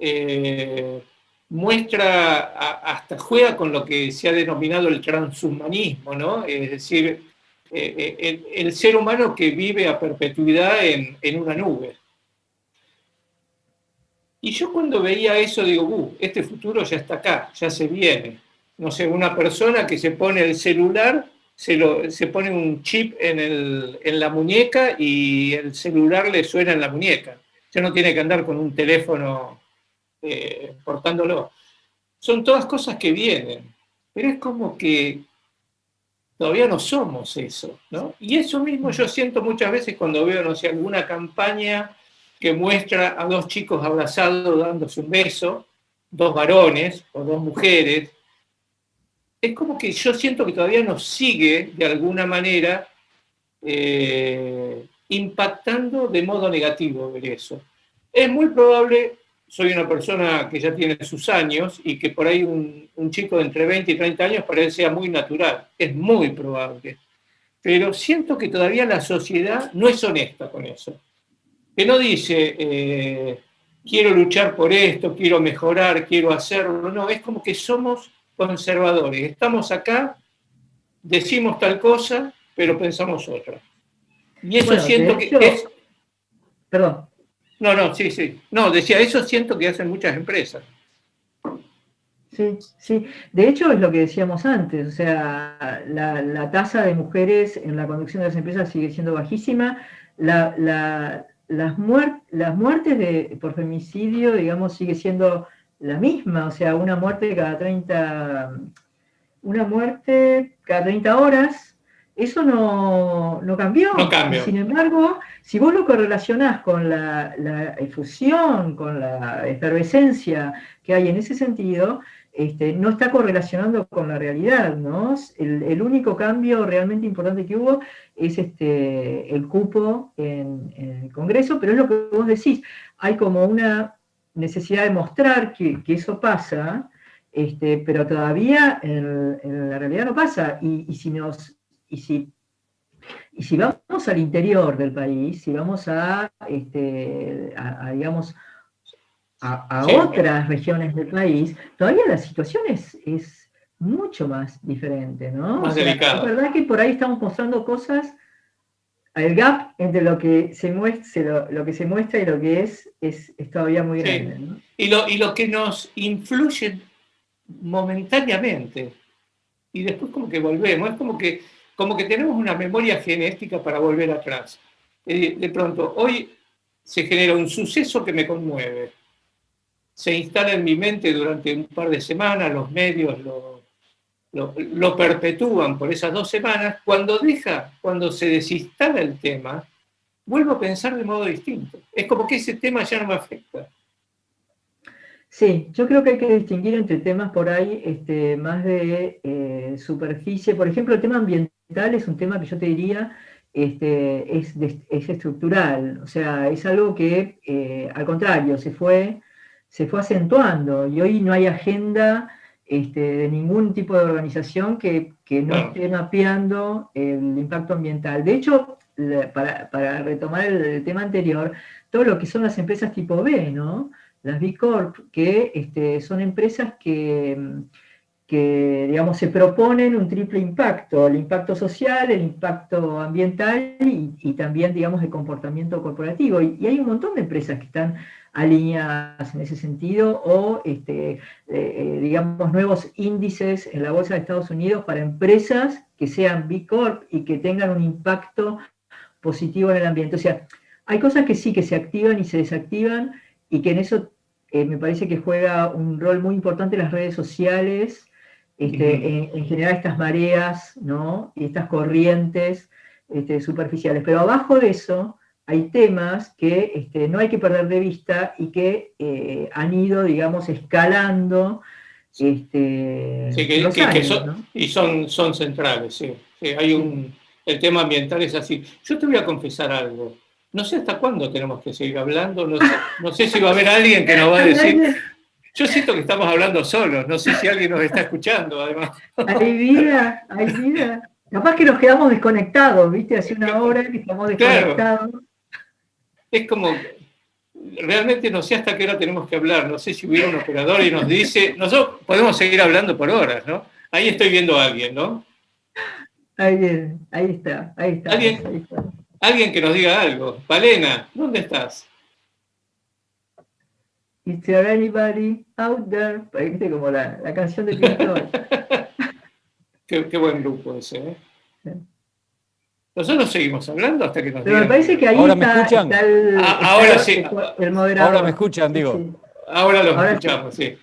eh, hasta juega con lo que se ha denominado el transhumanismo, ¿no? Es decir, el ser humano que vive a perpetuidad en una nube. Y yo cuando veía eso digo, este futuro ya está acá, ya se viene. No sé, una persona que se pone el celular, se pone un chip en la muñeca y el celular le suena en la muñeca. Ya no tiene que andar con un teléfono portándolo. Son todas cosas que vienen, pero es como que todavía no somos eso, ¿no? Y eso mismo yo siento muchas veces cuando veo, no sé, alguna campaña que muestra a dos chicos abrazados dándose un beso, dos varones o dos mujeres. Es como que yo siento que todavía nos sigue de alguna manera impactando de modo negativo ver eso. Es muy probable, soy una persona que ya tiene sus años y que por ahí un chico de entre 20 y 30 años parece muy natural, es muy probable. Pero siento que todavía la sociedad no es honesta con eso. Que no dice, quiero luchar por esto, quiero mejorar, quiero hacerlo. No, es como que somos conservadores. Estamos acá, decimos tal cosa, pero pensamos otra. Y eso
Bueno, de
siento que es...
hecho, perdón,
No, no, sí, sí. No, decía, eso siento que hacen muchas empresas.
sí, sí. De hecho es lo que decíamos antes, o sea, la tasa de mujeres en la conducción de las empresas sigue siendo bajísima. Las muertes por femicidio, digamos, sigue siendo la misma, o sea, una muerte cada 30 horas, eso no
No
cambió. Y
cambio.
sin embargo, si vos lo correlacionás con la efusión, con la efervescencia que hay en ese sentido, no está correlacionando con la realidad, ¿no? El único cambio realmente importante que hubo es el cupo en el Congreso, pero es lo que vos decís, hay como una necesidad de mostrar que eso pasa, pero todavía en la realidad no pasa, y si vamos al interior del país, si vamos digamos, a
Sí,
otras regiones del país, todavía la situación es mucho más diferente, ¿no? O
más
sea, es
delicado.
verdad que por ahí estamos mostrando cosas, el gap entre lo que se muestra, lo que se muestra y lo que es todavía muy
Sí.
grande, ¿no?
Y lo que nos influye momentáneamente, y después como que volvemos, es como que tenemos una memoria genética para volver atrás. De pronto, hoy se genera un suceso que me conmueve, se instala en mi mente durante un par de semanas, los medios lo perpetúan por esas 2 semanas, cuando se desinstala el tema, vuelvo a pensar de modo distinto. Es como que ese tema ya no me afecta.
Sí, yo creo que hay que distinguir entre temas por ahí más de superficie. Por ejemplo, el tema ambiental es un tema que yo te diría es estructural. O sea, es algo que, al contrario, se fue acentuando y hoy no hay agenda de ningún tipo de organización que no
Bueno,
esté mapeando el impacto ambiental. De hecho, para retomar el tema anterior, todo lo que son las empresas tipo B, ¿no? Las B Corp, que son empresas que, digamos, se proponen un triple impacto, el impacto social, el impacto ambiental y también, digamos, el comportamiento corporativo. Y hay un montón de empresas que están alineadas en ese sentido, o, digamos, nuevos índices en la Bolsa de Estados Unidos para empresas que sean B Corp y que tengan un impacto positivo en el ambiente. O sea, hay cosas que sí, que se activan y se desactivan, y que en eso me parece que juega un rol muy importante las redes sociales, en generar estas mareas, ¿no? Y estas corrientes superficiales. Pero abajo de eso hay temas que no hay que perder de vista y que han ido, digamos, escalando
sí,
los años,
son,
¿no?
y son centrales, sí. Sí,
Sí.
el tema ambiental es así. Yo te voy a confesar algo. No sé hasta cuándo tenemos que seguir hablando, no sé si va a haber alguien que nos va a decir. Yo siento que estamos hablando solos, no sé si alguien nos está escuchando, además.
Hay vida, hay vida. Capaz que nos quedamos desconectados, ¿viste? Hace una hora que estamos
Claro,
desconectados.
es como, realmente no sé hasta qué hora tenemos que hablar, no sé si hubiera un operador y nos dice, nosotros podemos seguir hablando por horas, ¿no? Ahí estoy viendo a alguien, ¿no?
Ahí está, ahí estamos,
Alguien,
ahí estamos.
alguien que nos diga algo. Valena, ¿dónde estás?
Is there anybody out there? ¿Viste? Como la canción de Pink Floyd.
Qué buen grupo ese, ¿eh? Nosotros seguimos hablando hasta que nos
Pero me
digan
parece
que...
que ahí
¿Ahora me escuchan?
Ahora sí,
el
Ahora me
moderador.
escuchan,
Sí,
digo.
sí.
ahora los
Ahora sí.
escuchamos, sí.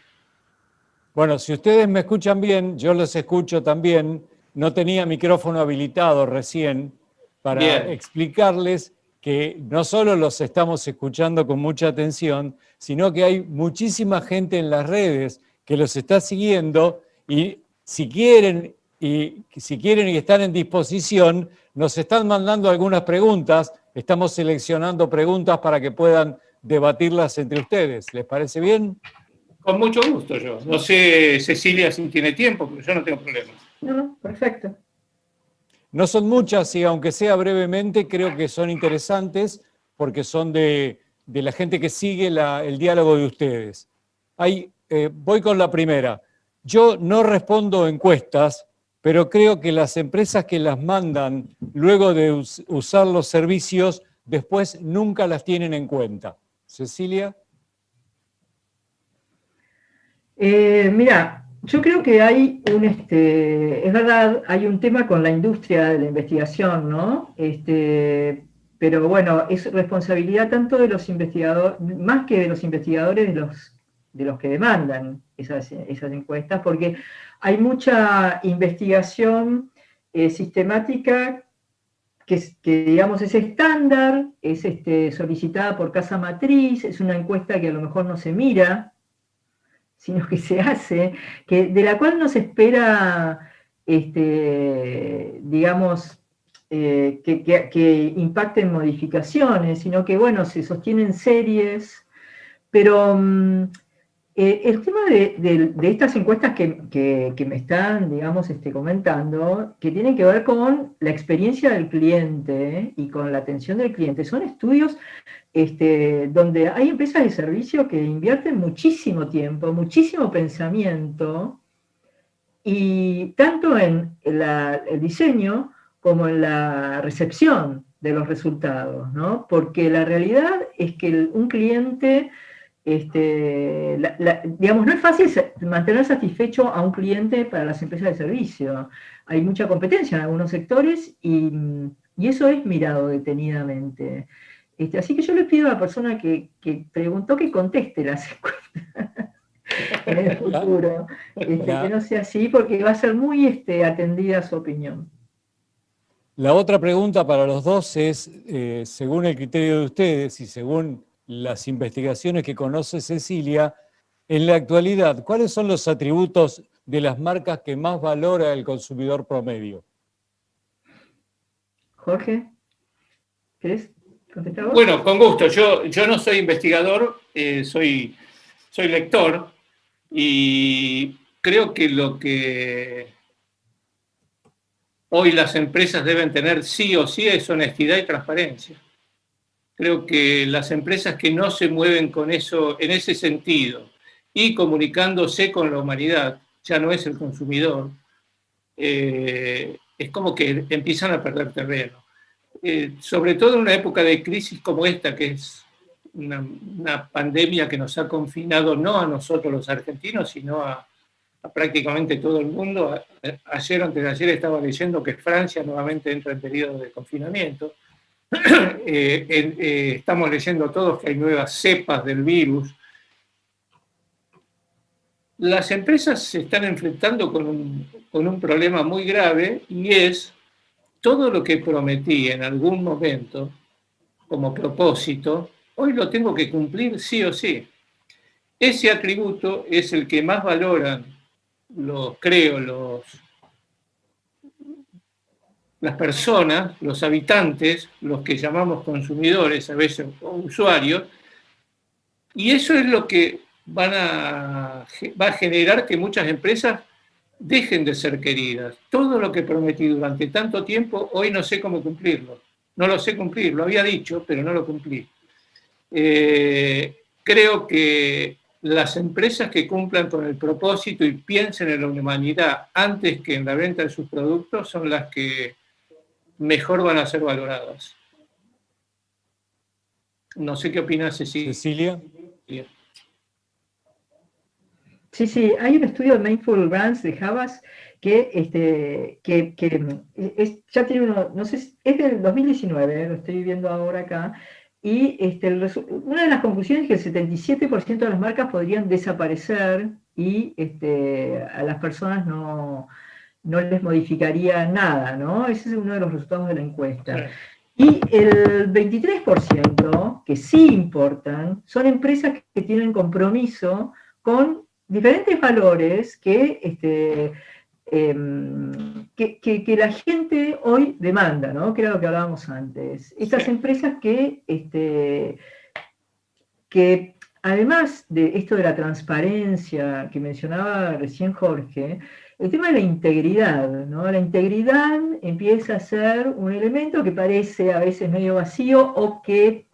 Bueno, si ustedes me escuchan bien, yo los escucho también. No tenía micrófono habilitado recién para
Bien.
explicarles que no solo los estamos escuchando con mucha atención, sino que hay muchísima gente en las redes que los está siguiendo y si quieren y están en disposición, nos están mandando algunas preguntas. Estamos seleccionando preguntas para que puedan debatirlas entre ustedes. ¿Les parece bien?
Con mucho gusto yo. No sé, Cecilia, si tiene tiempo, pero yo no tengo problemas.
No, perfecto.
No son muchas y aunque sea brevemente, creo que son interesantes porque son de la gente que sigue el diálogo de ustedes. Voy con la primera. Yo no respondo encuestas, pero creo que las empresas que las mandan luego de usar los servicios, después nunca las tienen en cuenta. Cecilia.
Mira, yo creo que hay es verdad, hay un tema con la industria de la investigación, ¿no? Pero bueno, es responsabilidad tanto de los investigadores, más que de los investigadores, de los que demandan esas encuestas, porque hay mucha investigación sistemática digamos es estándar, es solicitada por casa matriz, es una encuesta que a lo mejor no se mira sino que se hace, de la cual no se espera, digamos, que impacten modificaciones, sino que, bueno, se sostienen series, pero el tema de estas encuestas que me están, digamos, comentando, que tienen que ver con la experiencia del cliente y con la atención del cliente, son estudios donde hay empresas de servicio que invierten muchísimo tiempo, muchísimo pensamiento, y tanto en el diseño como en la recepción de los resultados, ¿no? Porque la realidad es que un cliente, digamos, no es fácil mantener satisfecho a un cliente para las empresas de servicio. Hay mucha competencia en algunos sectores y eso es mirado detenidamente. Así que yo le pido a la persona que preguntó que conteste las encuestas en el futuro, que no sea así, porque va a ser muy atendida su opinión.
La otra pregunta para los dos es, según el criterio de ustedes y según las investigaciones que conoce Cecilia, en la actualidad, ¿cuáles son los atributos de las marcas que más valora el consumidor promedio?
Jorge, ¿querés contestar vos?
Bueno, con gusto. Yo no soy investigador, soy lector, y creo que lo que hoy las empresas deben tener sí o sí es honestidad y transparencia. Creo que las empresas que no se mueven con eso, en ese sentido, y comunicándose con la humanidad, ya no es el consumidor, es como que empiezan a perder terreno. Sobre todo en una época de crisis como esta, que es una pandemia que nos ha confinado no a nosotros los argentinos, sino a prácticamente todo el mundo. Ayer o antes de ayer estaba leyendo que Francia nuevamente entra en periodo de confinamiento. Estamos leyendo todos que hay nuevas cepas del virus. Las empresas se están enfrentando con un problema muy grave, y es todo lo que prometí en algún momento como propósito, hoy lo tengo que cumplir sí o sí. Ese atributo es el que más valoran las personas, los habitantes, los que llamamos consumidores, a veces, o usuarios, y eso es lo que va a generar que muchas empresas dejen de ser queridas. Todo lo que prometí durante tanto tiempo, hoy no sé cómo cumplirlo. No lo sé cumplir, lo había dicho, pero no lo cumplí. Creo que las empresas que cumplan con el propósito y piensen en la humanidad antes que en la venta de sus productos son las que mejor van a ser valoradas. No sé qué opinas,
Cecilia.
Sí, hay un estudio de Mindful Brands de Havas que ya tiene no sé, es del 2019, lo estoy viendo ahora acá, y una de las conclusiones es que el 77% de las marcas podrían desaparecer y a las personas no les modificaría nada, ¿no? Ese es uno de los resultados de la encuesta. Y el 23%, que sí importan, son empresas que tienen compromiso con diferentes valores que la gente hoy demanda, ¿no? Que era lo que hablábamos antes. Estas empresas que además de esto de la transparencia que mencionaba recién Jorge, el tema de la integridad, ¿no? La integridad empieza a ser un elemento que parece a veces medio vacío o que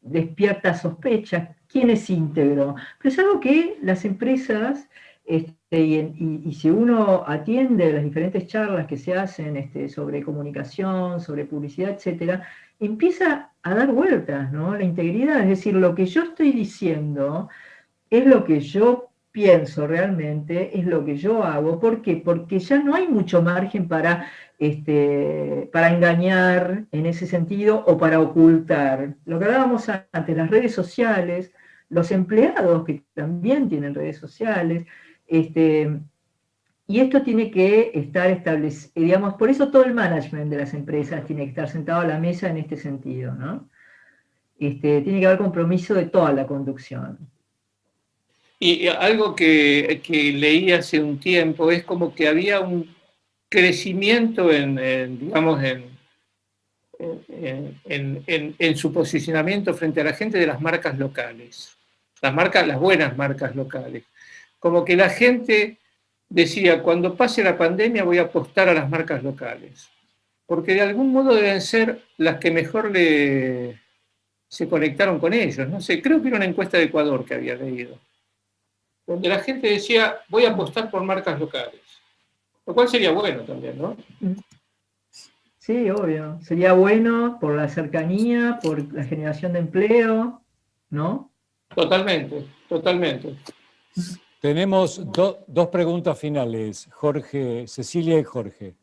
despierta sospechas. ¿Quién es íntegro? Pero es algo que las empresas, y si uno atiende las diferentes charlas que se hacen sobre comunicación, sobre publicidad, etcétera, empieza a dar vueltas, ¿no? La integridad, es decir, lo que yo estoy diciendo es lo que yo pienso realmente, es lo que yo hago. ¿Por qué? Porque ya no hay mucho margen para engañar en ese sentido o para ocultar. Lo que hablábamos antes, las redes sociales, los empleados que también tienen redes sociales, y esto tiene que estar establecido, digamos, por eso todo el management de las empresas tiene que estar sentado a la mesa en este sentido, ¿no? Tiene que haber compromiso de toda la conducción.
Y algo que leí hace un tiempo es como que había un crecimiento en su posicionamiento frente a la gente de las marcas locales, las buenas marcas locales. Como que la gente decía, cuando pase la pandemia voy a apostar a las marcas locales, porque de algún modo deben ser las que mejor se conectaron con ellos. No sé, creo que era una encuesta de Ecuador que había leído, donde la gente decía, voy a apostar por marcas locales, lo cual sería bueno también, ¿no?
Sí, obvio. Sería bueno por la cercanía, por la generación de empleo, ¿no?
Totalmente, totalmente.
Tenemos dos preguntas finales, Jorge, Cecilia y Jorge.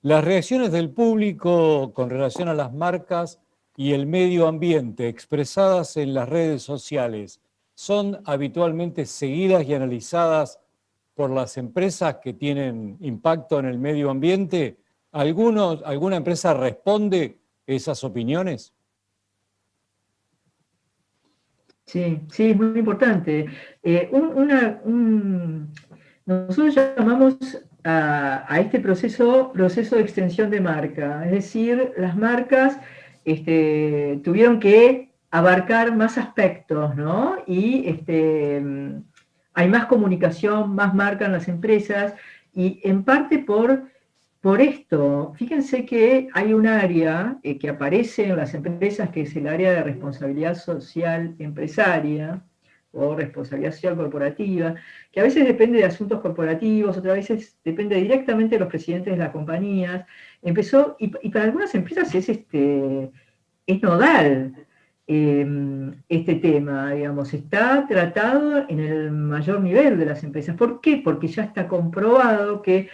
Las reacciones del público con relación a las marcas y el medio ambiente expresadas en las redes sociales son habitualmente seguidas y analizadas por las empresas que tienen impacto en el medio ambiente. ¿Alguna empresa responde esas opiniones?
Sí, sí, es muy importante. Nosotros llamamos a este proceso de extensión de marca, es decir, las marcas tuvieron que abarcar más aspectos, ¿no? Y hay más comunicación, más marca en las empresas, y en parte por esto. Fíjense que hay un área que aparece en las empresas, que es el área de responsabilidad social empresaria o responsabilidad social corporativa, que a veces depende de asuntos corporativos, otras veces depende directamente de los presidentes de las compañías. Empezó, y para algunas empresas es nodal este tema, digamos, está tratado en el mayor nivel de las empresas. ¿Por qué? Porque ya está comprobado que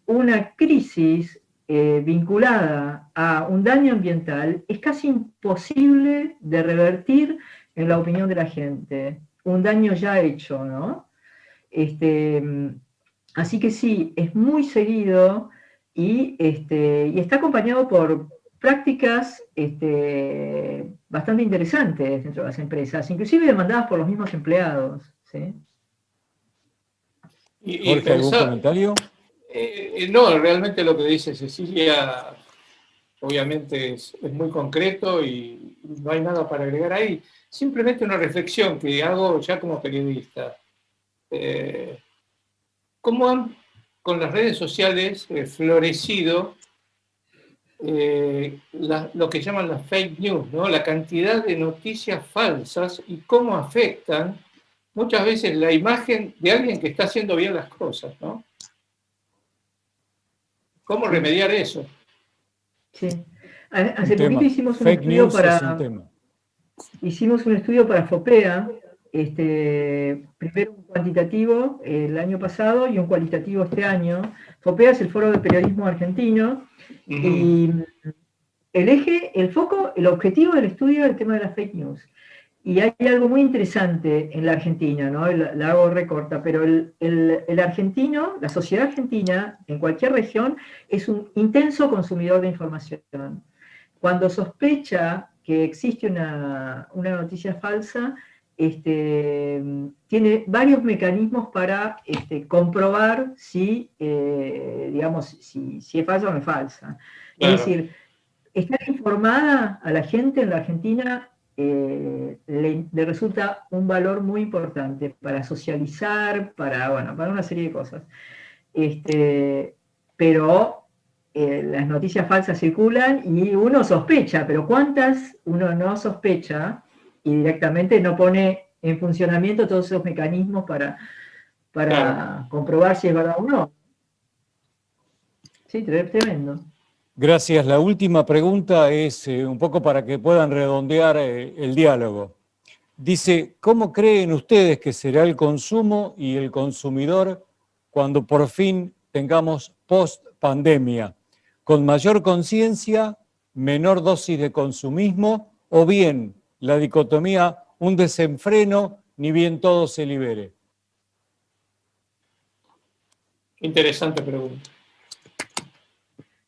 una crisis vinculada a un daño ambiental es casi imposible de revertir en la opinión de la gente. Un daño ya hecho, ¿no? Así que sí, es muy seguido y está acompañado por prácticas bastante interesantes dentro de las empresas, inclusive demandadas por los mismos empleados, ¿sí?
Jorge, ¿algún comentario?
No, realmente lo que dice Cecilia obviamente es muy concreto y no hay nada para agregar ahí. Simplemente una reflexión que hago ya como periodista. ¿Cómo han, con las redes sociales, florecido lo que llaman las fake news, ¿no? La cantidad de noticias falsas y cómo afectan muchas veces la imagen de alguien que está haciendo bien las cosas, ¿no? ¿Cómo remediar eso?
Sí. Hace poquito hicimos un estudio para FOPEA, primero un cuantitativo el año pasado y un cualitativo este año. FOPEA es el Foro de Periodismo Argentino, y el foco, el objetivo del estudio es el tema de las fake news. Y hay algo muy interesante en la Argentina, ¿no? La hago recorta, pero el argentino, la sociedad argentina, en cualquier región, es un intenso consumidor de información. Cuando sospecha que existe una noticia falsa, tiene varios mecanismos para comprobar si es falsa o no es falsa. Claro. Es decir, estar informada a la gente en la Argentina le resulta un valor muy importante para socializar, para una serie de cosas. Pero las noticias falsas circulan y uno sospecha, pero ¿cuántas uno no sospecha y directamente no pone en funcionamiento todos esos mecanismos para claro, comprobar si es verdad o no? Sí, tremendo.
Gracias. La última pregunta es un poco para que puedan redondear el diálogo. Dice, ¿cómo creen ustedes que será el consumo y el consumidor cuando por fin tengamos post-pandemia? ¿Con mayor conciencia, menor dosis de consumismo o bien la dicotomía un desenfreno ni bien todo se libere?
Interesante pregunta.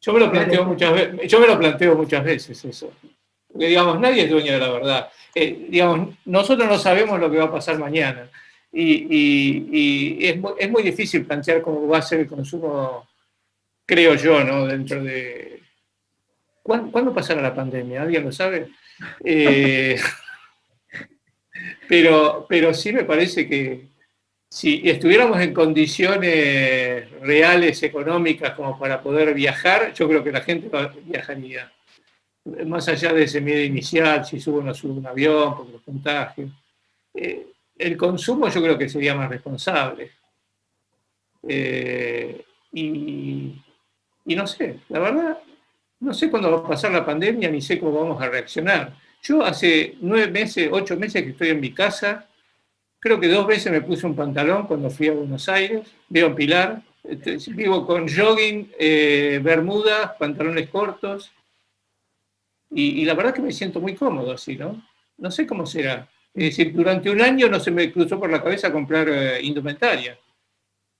Yo me lo planteo muchas veces eso. Porque, digamos, nadie es dueño de la verdad. Digamos, nosotros no sabemos lo que va a pasar mañana. Y es muy difícil plantear cómo va a ser el consumo, creo yo, ¿no? Dentro de... ¿Cuándo pasará la pandemia? ¿Alguien lo sabe? Pero sí me parece que si estuviéramos en condiciones reales, económicas, como para poder viajar, yo creo que la gente viajaría. Más allá de ese miedo inicial, si sube o no sube un avión, por los contagios. El consumo yo creo que sería más responsable. Y no sé, la verdad, no sé cuándo va a pasar la pandemia, ni sé cómo vamos a reaccionar. Yo hace 9 meses, 8 meses que estoy en mi casa, creo que 2 veces me puse un pantalón cuando fui a Buenos Aires, vivo en Pilar, vivo con jogging, bermudas, pantalones cortos, y la verdad que me siento muy cómodo así, ¿no? No sé cómo será. Es decir, durante un año no se me cruzó por la cabeza comprar indumentaria,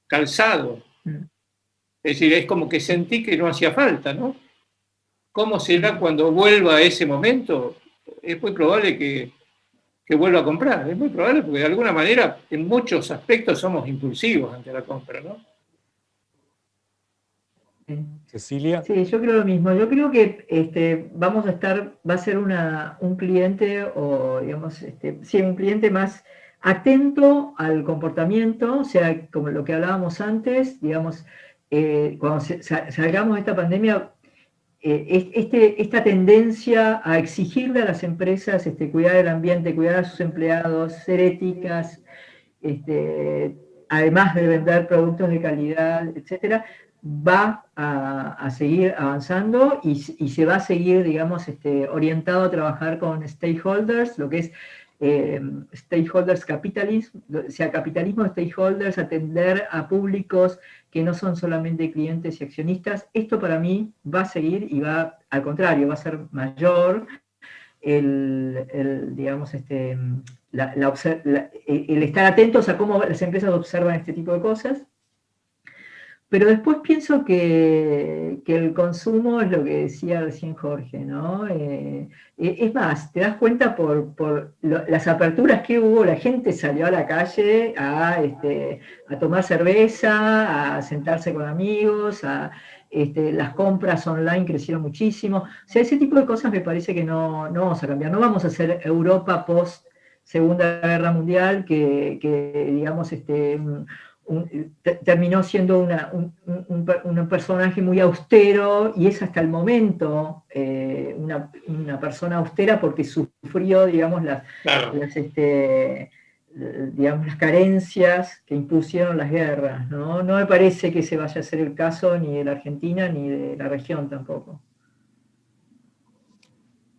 calzado. Es decir, es como que sentí que no hacía falta, ¿no? ¿Cómo será cuando vuelva a ese momento? Es muy probable que vuelva a comprar. Es muy probable porque de alguna manera en muchos aspectos somos impulsivos ante la compra, ¿no?
Cecilia.
Sí, yo creo lo mismo. Yo creo que va a ser un cliente, o digamos, un cliente más atento al comportamiento, o sea, como lo que hablábamos antes, digamos, cuando salgamos de esta pandemia, esta tendencia a exigirle a las empresas cuidar el ambiente, cuidar a sus empleados, ser éticas, además de vender productos de calidad, etcétera, va a seguir avanzando y se va a seguir, digamos, orientado a trabajar con stakeholders, lo que es stakeholders capitalism, o sea, capitalismo de stakeholders, atender a públicos que no son solamente clientes y accionistas. Esto para mí va a seguir y va, al contrario, va a ser mayor digamos, el estar atentos a cómo las empresas observan este tipo de cosas. Pero después pienso que el consumo es lo que decía recién Jorge, ¿no? Es más, te das cuenta por las aperturas que hubo, la gente salió a la calle a tomar cerveza, a sentarse con amigos, las compras online crecieron muchísimo. O sea, ese tipo de cosas me parece que no vamos a cambiar. No vamos a hacer Europa post Segunda Guerra Mundial, que digamos, terminó siendo un personaje muy austero, y es hasta el momento una persona austera porque sufrió, digamos,
Claro.
digamos, las carencias que impusieron las guerras, ¿no? No me parece que ese vaya a ser el caso ni de la Argentina ni de la región tampoco.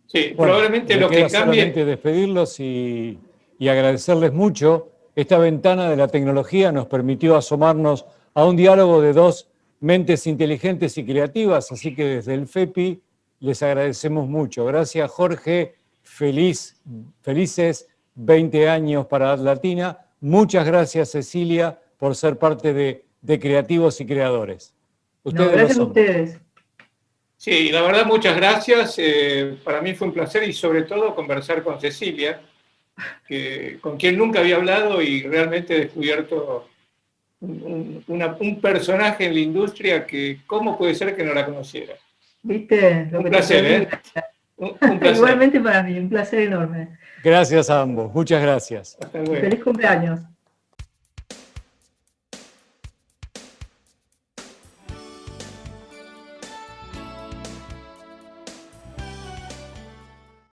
Sí,
Bueno,
probablemente
me
lo
queda
que cambie...
solamente despedirlos y agradecerles mucho. Esta ventana de la tecnología nos permitió asomarnos a un diálogo de dos mentes inteligentes y creativas, así que desde el FEPI les agradecemos mucho. Gracias, Jorge. Felices 20 años para Atlatina. Muchas gracias, Cecilia, por ser parte de Creativos y Creadores.
No, gracias a ustedes.
Sí, la verdad, muchas gracias. Para mí fue un placer y sobre todo conversar con Cecilia, con quien nunca había hablado y realmente he descubierto un personaje en la industria que cómo puede ser que no la conociera.
¿Viste?
Un placer, ¿eh? Un placer.
Igualmente para mí, un placer enorme.
Gracias a ambos. Muchas gracias.
Hasta luego.
Feliz cumpleaños.